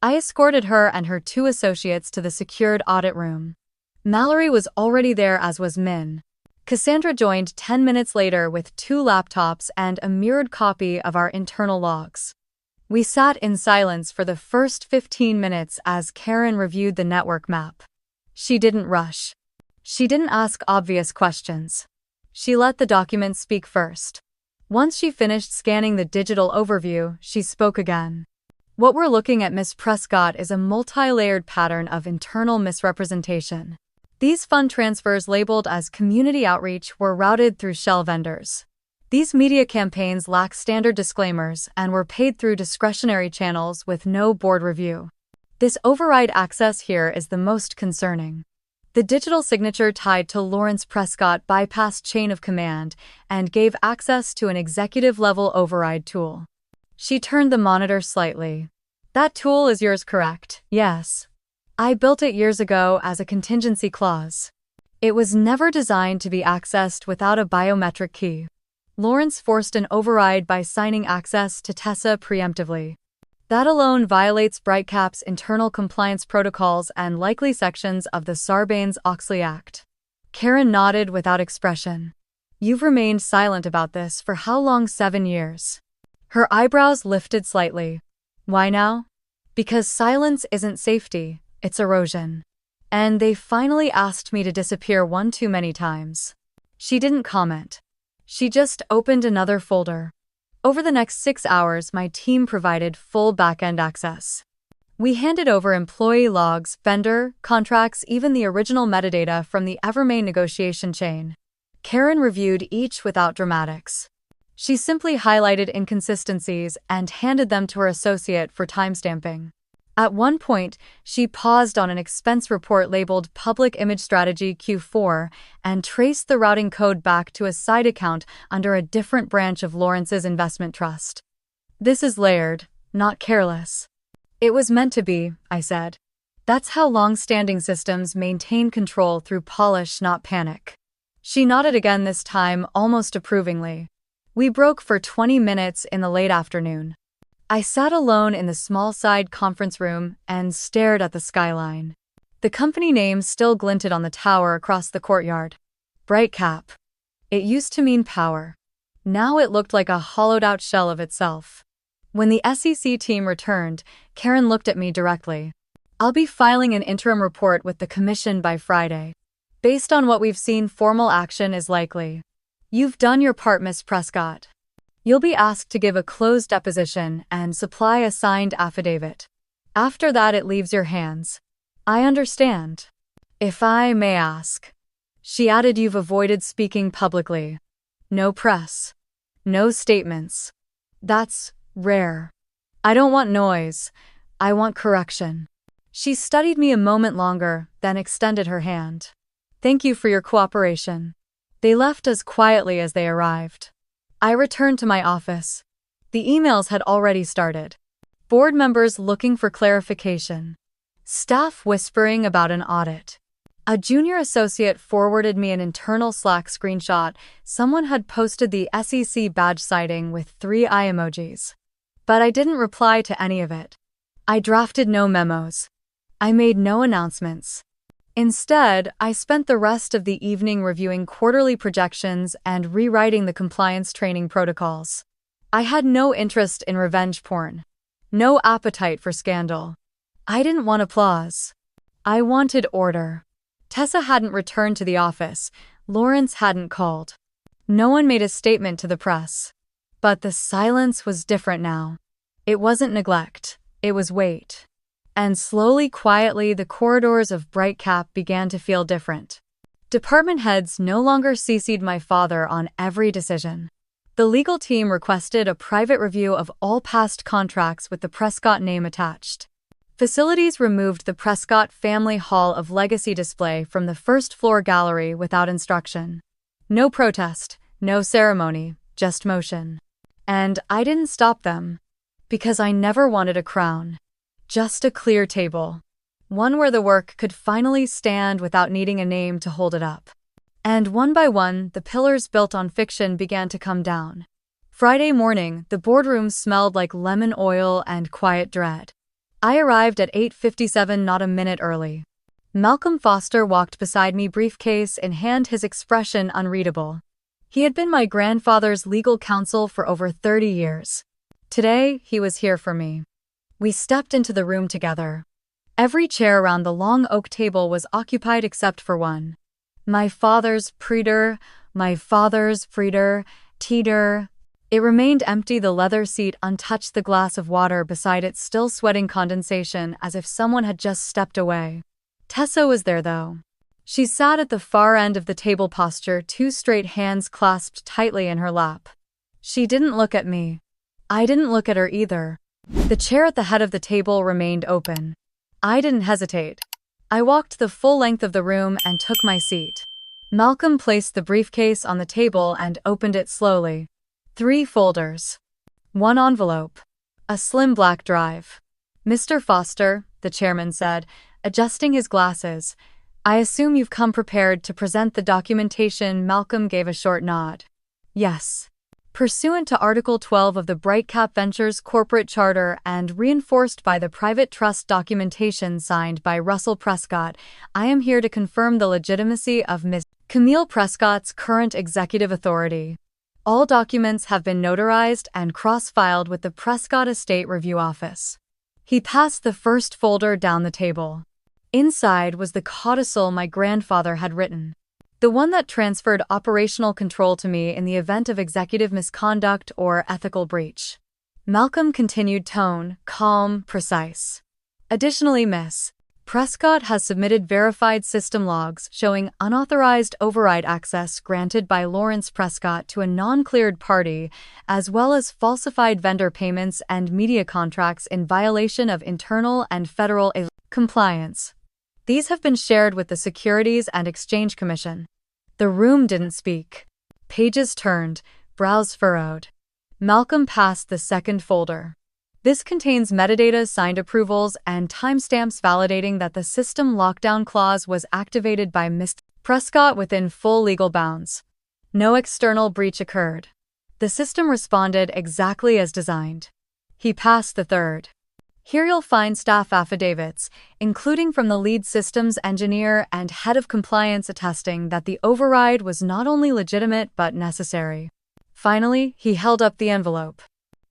I escorted her and her 2 associates to the secured audit room. Mallory was already there, as was Min. Cassandra joined 10 minutes later with 2 laptops and a mirrored copy of our internal logs. We sat in silence for the first 15 minutes as Karen reviewed the network map. She didn't rush. She didn't ask obvious questions. She let the documents speak first. Once she finished scanning the digital overview, she spoke again. What we're looking at, Miss Prescott, is a multi-layered pattern of internal misrepresentation. These fund transfers labeled as community outreach were routed through shell vendors. These media campaigns lack standard disclaimers and were paid through discretionary channels with no board review. This override access here is the most concerning. The digital signature tied to Lawrence Prescott bypassed chain of command and gave access to an executive-level override tool. She turned the monitor slightly. That tool is yours, correct? Yes. I built it years ago as a contingency clause. It was never designed to be accessed without a biometric key. Lawrence forced an override by signing access to Tessa preemptively. That alone violates BrightCap's internal compliance protocols and likely sections of the Sarbanes-Oxley Act. Karen nodded without expression. You've remained silent about this for how long? 7 years. Her eyebrows lifted slightly. Why now? Because silence isn't safety, it's erosion. And they finally asked me to disappear one too many times. She didn't comment. She just opened another folder. Over the next 6 hours, my team provided full backend access. We handed over employee logs, vendor, contracts, even the original metadata from the Evermain negotiation chain. Karen reviewed each without dramatics. She simply highlighted inconsistencies and handed them to her associate for timestamping. At one point, she paused on an expense report labeled Public Image Strategy Q4 and traced the routing code back to a side account under a different branch of Lawrence's investment trust. This is layered, not careless. It was meant to be, I said. That's how long-standing systems maintain control through polish, not panic. She nodded again, this time almost approvingly. We broke for 20 minutes in the late afternoon. I sat alone in the small side conference room and stared at the skyline. The company name still glinted on the tower across the courtyard. BrightCap. It used to mean power. Now it looked like a hollowed-out shell of itself. When the SEC team returned, Karen looked at me directly. I'll be filing an interim report with the commission by Friday. Based on what we've seen, formal action is likely. You've done your part, Miss Prescott. You'll be asked to give a closed deposition and supply a signed affidavit. After that, it leaves your hands. I understand. If I may ask. She added, you've avoided speaking publicly. No press. No statements. That's rare. I don't want noise. I want correction. She studied me a moment longer, then extended her hand. Thank you for your cooperation. They left as quietly as they arrived. I returned to my office. The emails had already started. Board members looking for clarification. Staff whispering about an audit. A junior associate forwarded me an internal Slack screenshot. Someone had posted the SEC badge sighting with 3 eye emojis. But I didn't reply to any of it. I drafted no memos. I made no announcements. Instead, I spent the rest of the evening reviewing quarterly projections and rewriting the compliance training protocols. I had no interest in revenge porn. No appetite for scandal. I didn't want applause. I wanted order. Tessa hadn't returned to the office. Lawrence hadn't called. No one made a statement to the press. But the silence was different now. It wasn't neglect. It was weight. And slowly, quietly, the corridors of BrightCap began to feel different. Department heads no longer CC'd my father on every decision. The legal team requested a private review of all past contracts with the Prescott name attached. Facilities removed the Prescott Family Hall of Legacy display from the first-floor gallery without instruction. No protest, no ceremony, just motion. And I didn't stop them. Because I never wanted a crown. Just a clear table. One where the work could finally stand without needing a name to hold it up. And one by one, the pillars built on fiction began to come down. Friday morning, the boardroom smelled like lemon oil and quiet dread. I arrived at 8:57, not a minute early. Malcolm Foster walked beside me, briefcase in hand, his expression unreadable. He had been my grandfather's legal counsel for over 30 years. Today, he was here for me. We stepped into the room together. Every chair around the long oak table was occupied except for one. My father's Frieder, teeter. It remained empty, the leather seat untouched, the glass of water beside it still sweating condensation as if someone had just stepped away. Tessa was there though. She sat at the far end of the table, posture, two straight hands clasped tightly in her lap. She didn't look at me. I didn't look at her either. The chair at the head of the table remained open. I didn't hesitate. I walked the full length of the room and took my seat. Malcolm placed the briefcase on the table and opened it slowly. 3 folders. 1 envelope. A slim black drive. "Mr. Foster," the chairman said, adjusting his glasses, "I assume you've come prepared to present the documentation." Malcolm gave a short nod. "Yes. Pursuant to Article 12 of the Brightcap Ventures Corporate Charter and reinforced by the private trust documentation signed by Russell Prescott, I am here to confirm the legitimacy of Ms. Camille Prescott's current executive authority. All documents have been notarized and cross-filed with the Prescott Estate Review Office." He passed the first folder down the table. Inside was the codicil my grandfather had written. The one that transferred operational control to me in the event of executive misconduct or ethical breach. Malcolm continued, tone calm, precise. "Additionally, Ms. Prescott has submitted verified system logs showing unauthorized override access granted by Lawrence Prescott to a non-cleared party, as well as falsified vendor payments and media contracts in violation of internal and federal compliance. These have been shared with the Securities and Exchange Commission." The room didn't speak. Pages turned, brows furrowed. Malcolm passed the second folder. "This contains metadata, signed approvals, and timestamps validating that the system lockdown clause was activated by Ms. Prescott within full legal bounds. No external breach occurred. The system responded exactly as designed." He passed the third. "Here you'll find staff affidavits, including from the lead systems engineer and head of compliance, attesting that the override was not only legitimate but necessary." Finally, he held up the envelope.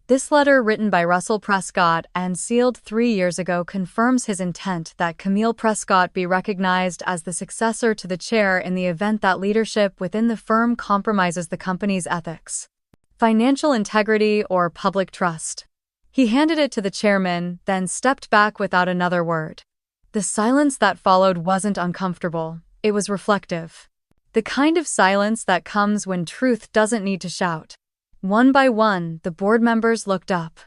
"This letter, written by Russell Prescott and sealed 3 years ago, confirms his intent that Camille Prescott be recognized as the successor to the chair in the event that leadership within the firm compromises the company's ethics, financial integrity, or public trust." He handed it to the chairman, then stepped back without another word. The silence that followed wasn't uncomfortable, it was reflective. The kind of silence that comes when truth doesn't need to shout. One by one, the board members looked up.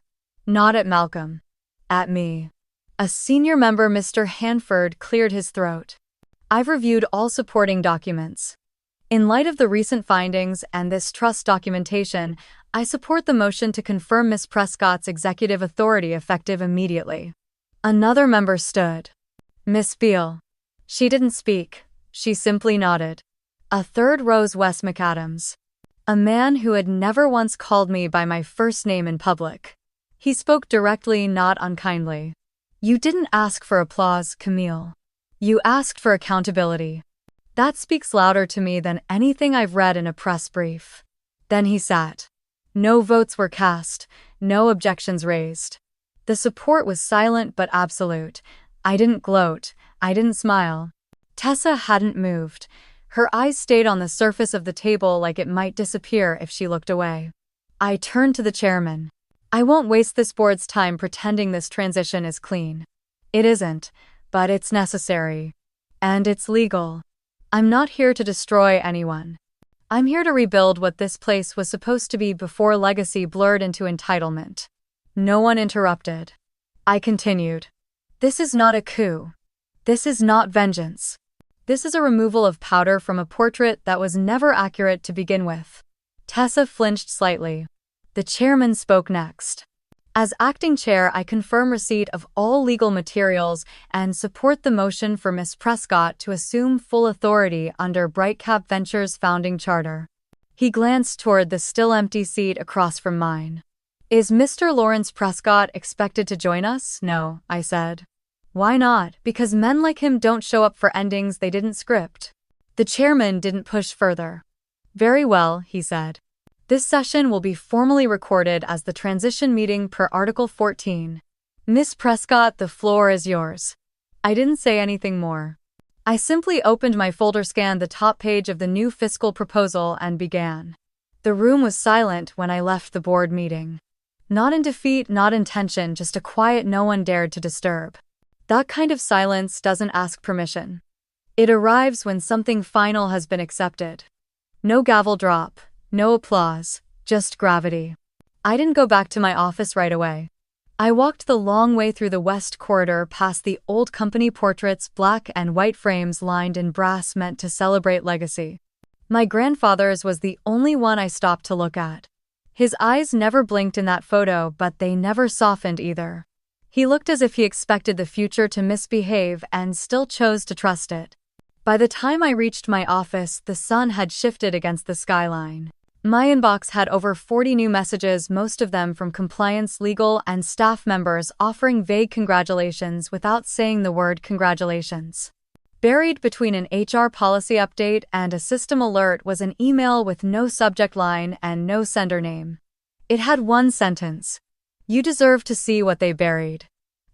Not at Malcolm. At me. A senior member, Mr. Hanford, cleared his throat. "I've reviewed all supporting documents. In light of the recent findings and this trust documentation, I support the motion to confirm Ms. Prescott's executive authority effective immediately." Another member stood. "Miss Beale." She didn't speak, she simply nodded. A third rose, Wes McAdams. A man who had never once called me by my first name in public. He spoke directly, not unkindly. "You didn't ask for applause, Camille. You asked for accountability. That speaks louder to me than anything I've read in a press brief." Then he sat. No votes were cast, no objections raised. The support was silent but absolute. I didn't gloat, I didn't smile. Tessa hadn't moved. Her eyes stayed on the surface of the table like it might disappear if she looked away. I turned to the chairman. "I won't waste this board's time pretending this transition is clean. It isn't, but it's necessary. And it's legal. I'm not here to destroy anyone. I'm here to rebuild what this place was supposed to be before legacy blurred into entitlement." No one interrupted. I continued. "This is not a coup. This is not vengeance. This is a removal of powder from a portrait that was never accurate to begin with." Tessa flinched slightly. The chairman spoke next. "As acting chair, I confirm receipt of all legal materials and support the motion for Ms. Prescott to assume full authority under Brightcap Ventures' founding charter." He glanced toward the still empty seat across from mine. "Is Mr. Lawrence Prescott expected to join us?" "No," I said. "Why not?" "Because men like him don't show up for endings they didn't script." The chairman didn't push further. "Very well," he said. "This session will be formally recorded as the transition meeting per Article 14. Miss Prescott, the floor is yours." I didn't say anything more. I simply opened my folder, scanned the top page of the new fiscal proposal, and began. The room was silent when I left the board meeting. Not in defeat, not in tension, just a quiet no one dared to disturb. That kind of silence doesn't ask permission. It arrives when something final has been accepted. No gavel drop, no applause, just gravity. I didn't go back to my office right away. I walked the long way through the west corridor past the old company portraits, black and white frames lined in brass meant to celebrate legacy. My grandfather's was the only one I stopped to look at. His eyes never blinked in that photo, but they never softened either. He looked as if he expected the future to misbehave and still chose to trust it. By the time I reached my office, the sun had shifted against the skyline. My inbox had over 40 new messages, most of them from compliance, legal, and staff members offering vague congratulations without saying the word congratulations. Buried between an HR policy update and a system alert was an email with no subject line and no sender name. It had one sentence. You deserve to see what they buried.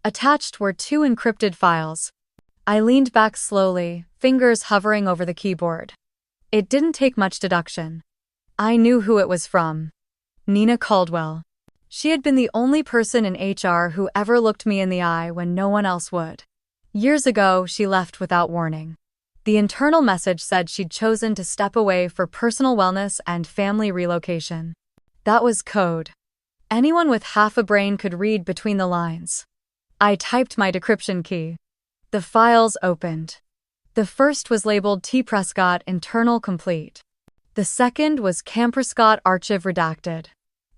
Attached were 2 encrypted files. I leaned back slowly, fingers hovering over the keyboard. It didn't take much deduction. I knew who it was from. Nina Caldwell. She had been the only person in HR who ever looked me in the eye when no one else would. Years ago, she left without warning. The internal message said she'd chosen to step away for personal wellness and family relocation. That was code. Anyone with half a brain could read between the lines. I typed my decryption key. The files opened. The first was labeled T. Prescott Internal Complete. The second was Cam Prescott Archive Redacted.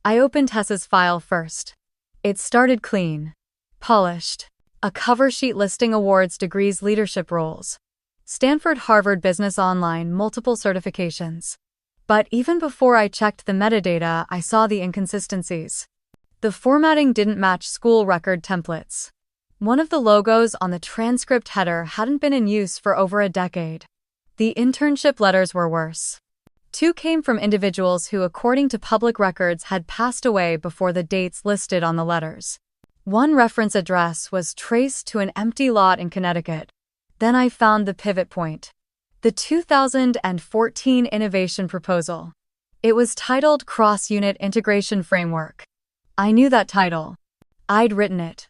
I opened Tessa's file first. It started clean. Polished. A cover sheet listing awards, degrees, leadership roles. Stanford, Harvard, Business Online, multiple certifications. But even before I checked the metadata, I saw the inconsistencies. The formatting didn't match school record templates. One of the logos on the transcript header hadn't been in use for over a decade. The internship letters were worse. 2 came from individuals who, according to public records, had passed away before the dates listed on the letters. One reference address was traced to an empty lot in Connecticut. Then I found the pivot point. The 2014 innovation proposal. It was titled Cross-Unit Integration Framework. I knew that title. I'd written it.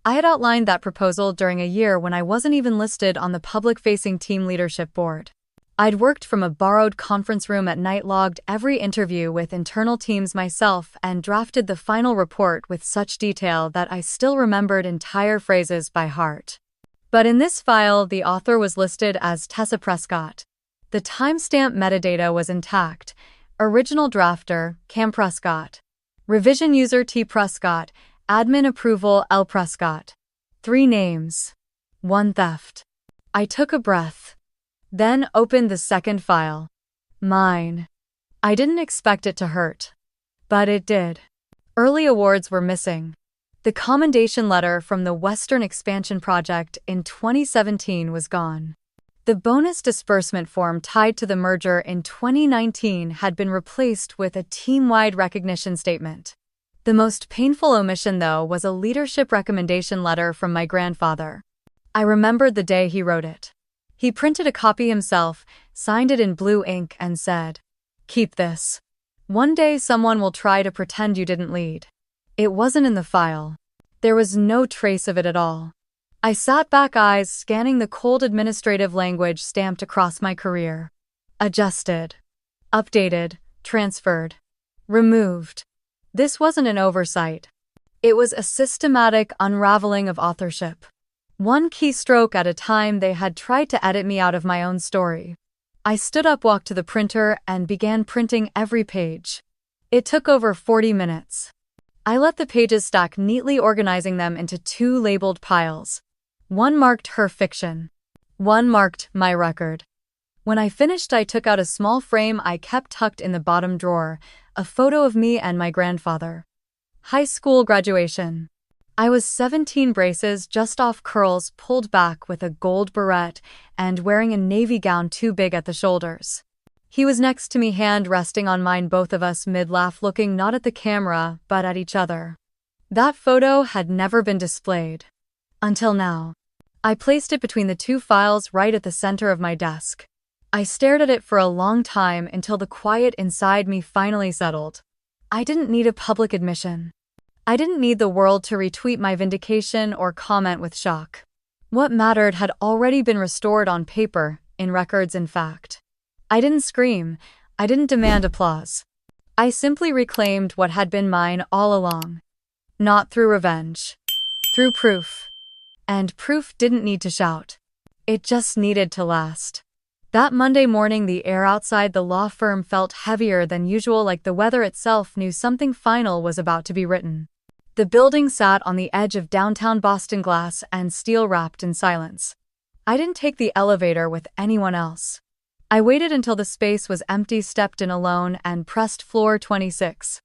I had outlined that proposal during a year when I wasn't even listed on the public-facing team leadership board. I'd worked from a borrowed conference room at night, logged every interview with internal teams myself, and drafted the final report with such detail that I still remembered entire phrases by heart. But in this file, the author was listed as Tessa Prescott. The timestamp metadata was intact. Original drafter, Cam Prescott. Revision user T. Prescott. Admin approval L. Prescott. 3 names. 1 theft. I took a breath. Then opened the second file. Mine. I didn't expect it to hurt. But it did. Early awards were missing. The commendation letter from the Western Expansion Project in 2017 was gone. The bonus disbursement form tied to the merger in 2019 had been replaced with a team-wide recognition statement. The most painful omission, though, was a leadership recommendation letter from my grandfather. I remembered the day he wrote it. He printed a copy himself, signed it in blue ink, and said, "Keep this. One day someone will try to pretend you didn't lead." It wasn't in the file. There was no trace of it at all. I sat back, eyes scanning the cold administrative language stamped across my career. Adjusted. Updated. Transferred. Removed. This wasn't an oversight. It was a systematic unraveling of authorship. One keystroke at a time, they had tried to edit me out of my own story. I stood up, walked to the printer, and began printing every page. It took over 40 minutes. I let the pages stack neatly, organizing them into 2 labeled piles. One marked her fiction. One marked my record. When I finished, I took out a small frame I kept tucked in the bottom drawer, a photo of me and my grandfather. High school graduation. I was 17, braces just off, curls pulled back with a gold beret, and wearing a navy gown too big at the shoulders. He was next to me, hand resting on mine, both of us mid-laugh, looking not at the camera, but at each other. That photo had never been displayed. Until now. I placed it between the 2 files right at the center of my desk. I stared at it for a long time until the quiet inside me finally settled. I didn't need a public admission. I didn't need the world to retweet my vindication or comment with shock. What mattered had already been restored on paper, in records in fact. I didn't scream. I didn't demand applause. I simply reclaimed what had been mine all along. Not through revenge. Through proof. And proof didn't need to shout. It just needed to last. That Monday morning, the air outside the law firm felt heavier than usual, like the weather itself knew something final was about to be written. The building sat on the edge of downtown Boston, glass and steel wrapped in silence. I didn't take the elevator with anyone else. I waited until the space was empty, stepped in alone, and pressed floor 26.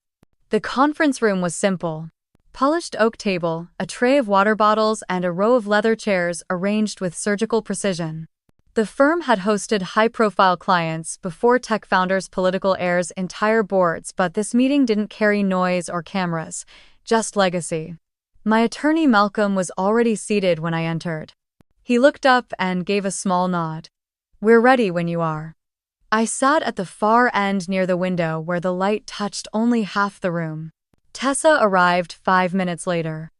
The conference room was simple. Polished oak table, a tray of water bottles, and a row of leather chairs arranged with surgical precision. The firm had hosted high-profile clients before tech founders' political heirs' entire boards, but this meeting didn't carry noise or cameras, just legacy. My attorney Malcolm was already seated when I entered. He looked up and gave a small nod. "We're ready when you are." I sat at the far end near the window where the light touched only half the room. Tessa arrived 5 minutes later.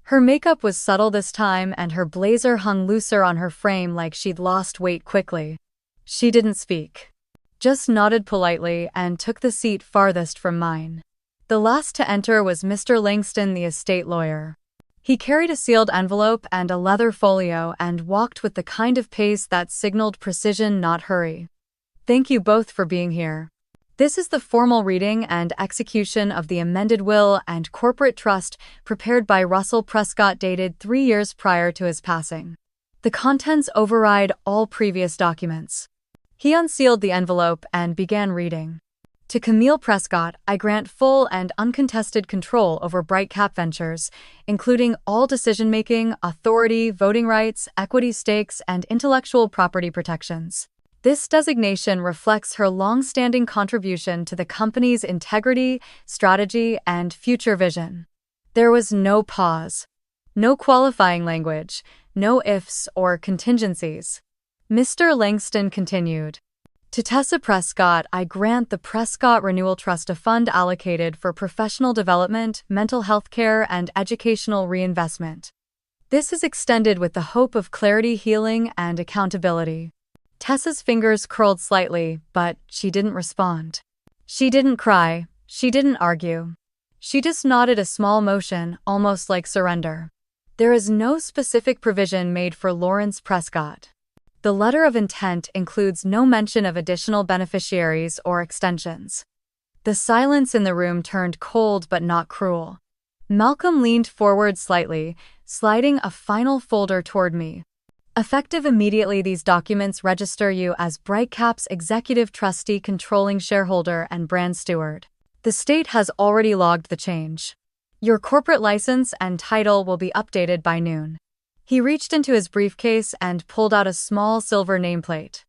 Her makeup was subtle this time, and her blazer hung looser on her frame like she'd lost weight quickly. She didn't speak. Just nodded politely and took the seat farthest from mine. The last to enter was Mr. Langston, the estate lawyer. He carried a sealed envelope and a leather folio and walked with the kind of pace that signaled precision, not hurry. "Thank you both for being here. This is the formal reading and execution of the amended will and corporate trust prepared by Russell Prescott, dated 3 years prior to his passing. The contents override all previous documents." He unsealed the envelope and began reading. "To Camille Prescott, I grant full and uncontested control over Brightcap Ventures, including all decision-making, authority, voting rights, equity stakes, and intellectual property protections. This designation reflects her long-standing contribution to the company's integrity, strategy, and future vision." There was no pause. No qualifying language, no ifs or contingencies. Mr. Langston continued. "To Tessa Prescott, I grant the Prescott Renewal Trust, a fund allocated for professional development, mental health care, and educational reinvestment. This is extended with the hope of clarity, healing, and accountability." Tessa's fingers curled slightly, but she didn't respond. She didn't cry. She didn't argue. She just nodded, a small motion, almost like surrender. There is no specific provision made for Lawrence Prescott. The letter of intent includes no mention of additional beneficiaries or extensions. The silence in the room turned cold but not cruel. Malcolm leaned forward slightly, sliding a final folder toward me. "Effective immediately, these documents register you as Brightcap's executive trustee, controlling shareholder, and brand steward. The state has already logged the change. Your corporate license and title will be updated by noon." He reached into his briefcase and pulled out a small silver nameplate.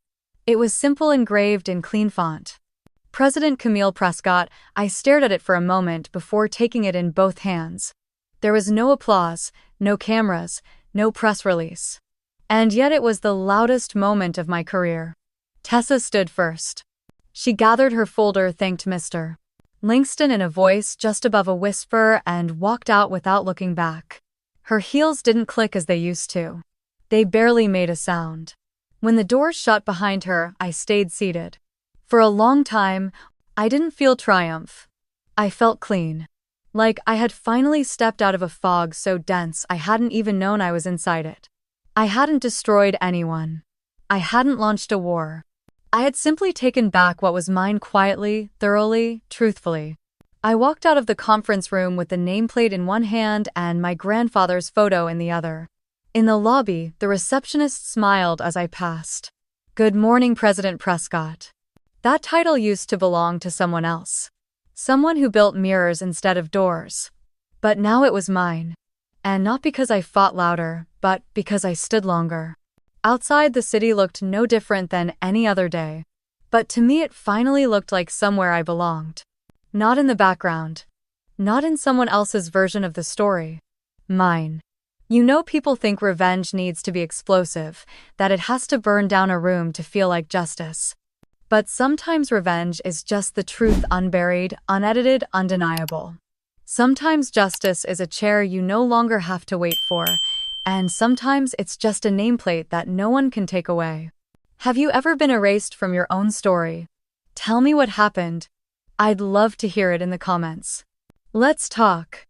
It was simple, engraved in clean font. "President Camille Prescott." I stared at it for a moment before taking it in both hands. There was no applause, no cameras, no press release. And yet it was the loudest moment of my career. Tessa stood first. She gathered her folder, thanked Mr. Langston in a voice just above a whisper, and walked out without looking back. Her heels didn't click as they used to. They barely made a sound. When the door shut behind her, I stayed seated. For a long time, I didn't feel triumph. I felt clean. Like I had finally stepped out of a fog so dense I hadn't even known I was inside it. I hadn't destroyed anyone. I hadn't launched a war. I had simply taken back what was mine quietly, thoroughly, truthfully. I walked out of the conference room with the nameplate in one hand and my grandfather's photo in the other. In the lobby, the receptionist smiled as I passed. "Good morning, President Prescott." That title used to belong to someone else. Someone who built mirrors instead of doors. But now it was mine. And not because I fought louder, but because I stood longer. Outside, the city looked no different than any other day. But to me it finally looked like somewhere I belonged. Not in the background. Not in someone else's version of the story. Mine. You know, people think revenge needs to be explosive, that it has to burn down a room to feel like justice. But sometimes revenge is just the truth, unburied, unedited, undeniable. Sometimes justice is a chair you no longer have to wait for, and sometimes it's just a nameplate that no one can take away. Have you ever been erased from your own story? Tell me what happened. I'd love to hear it in the comments. Let's talk.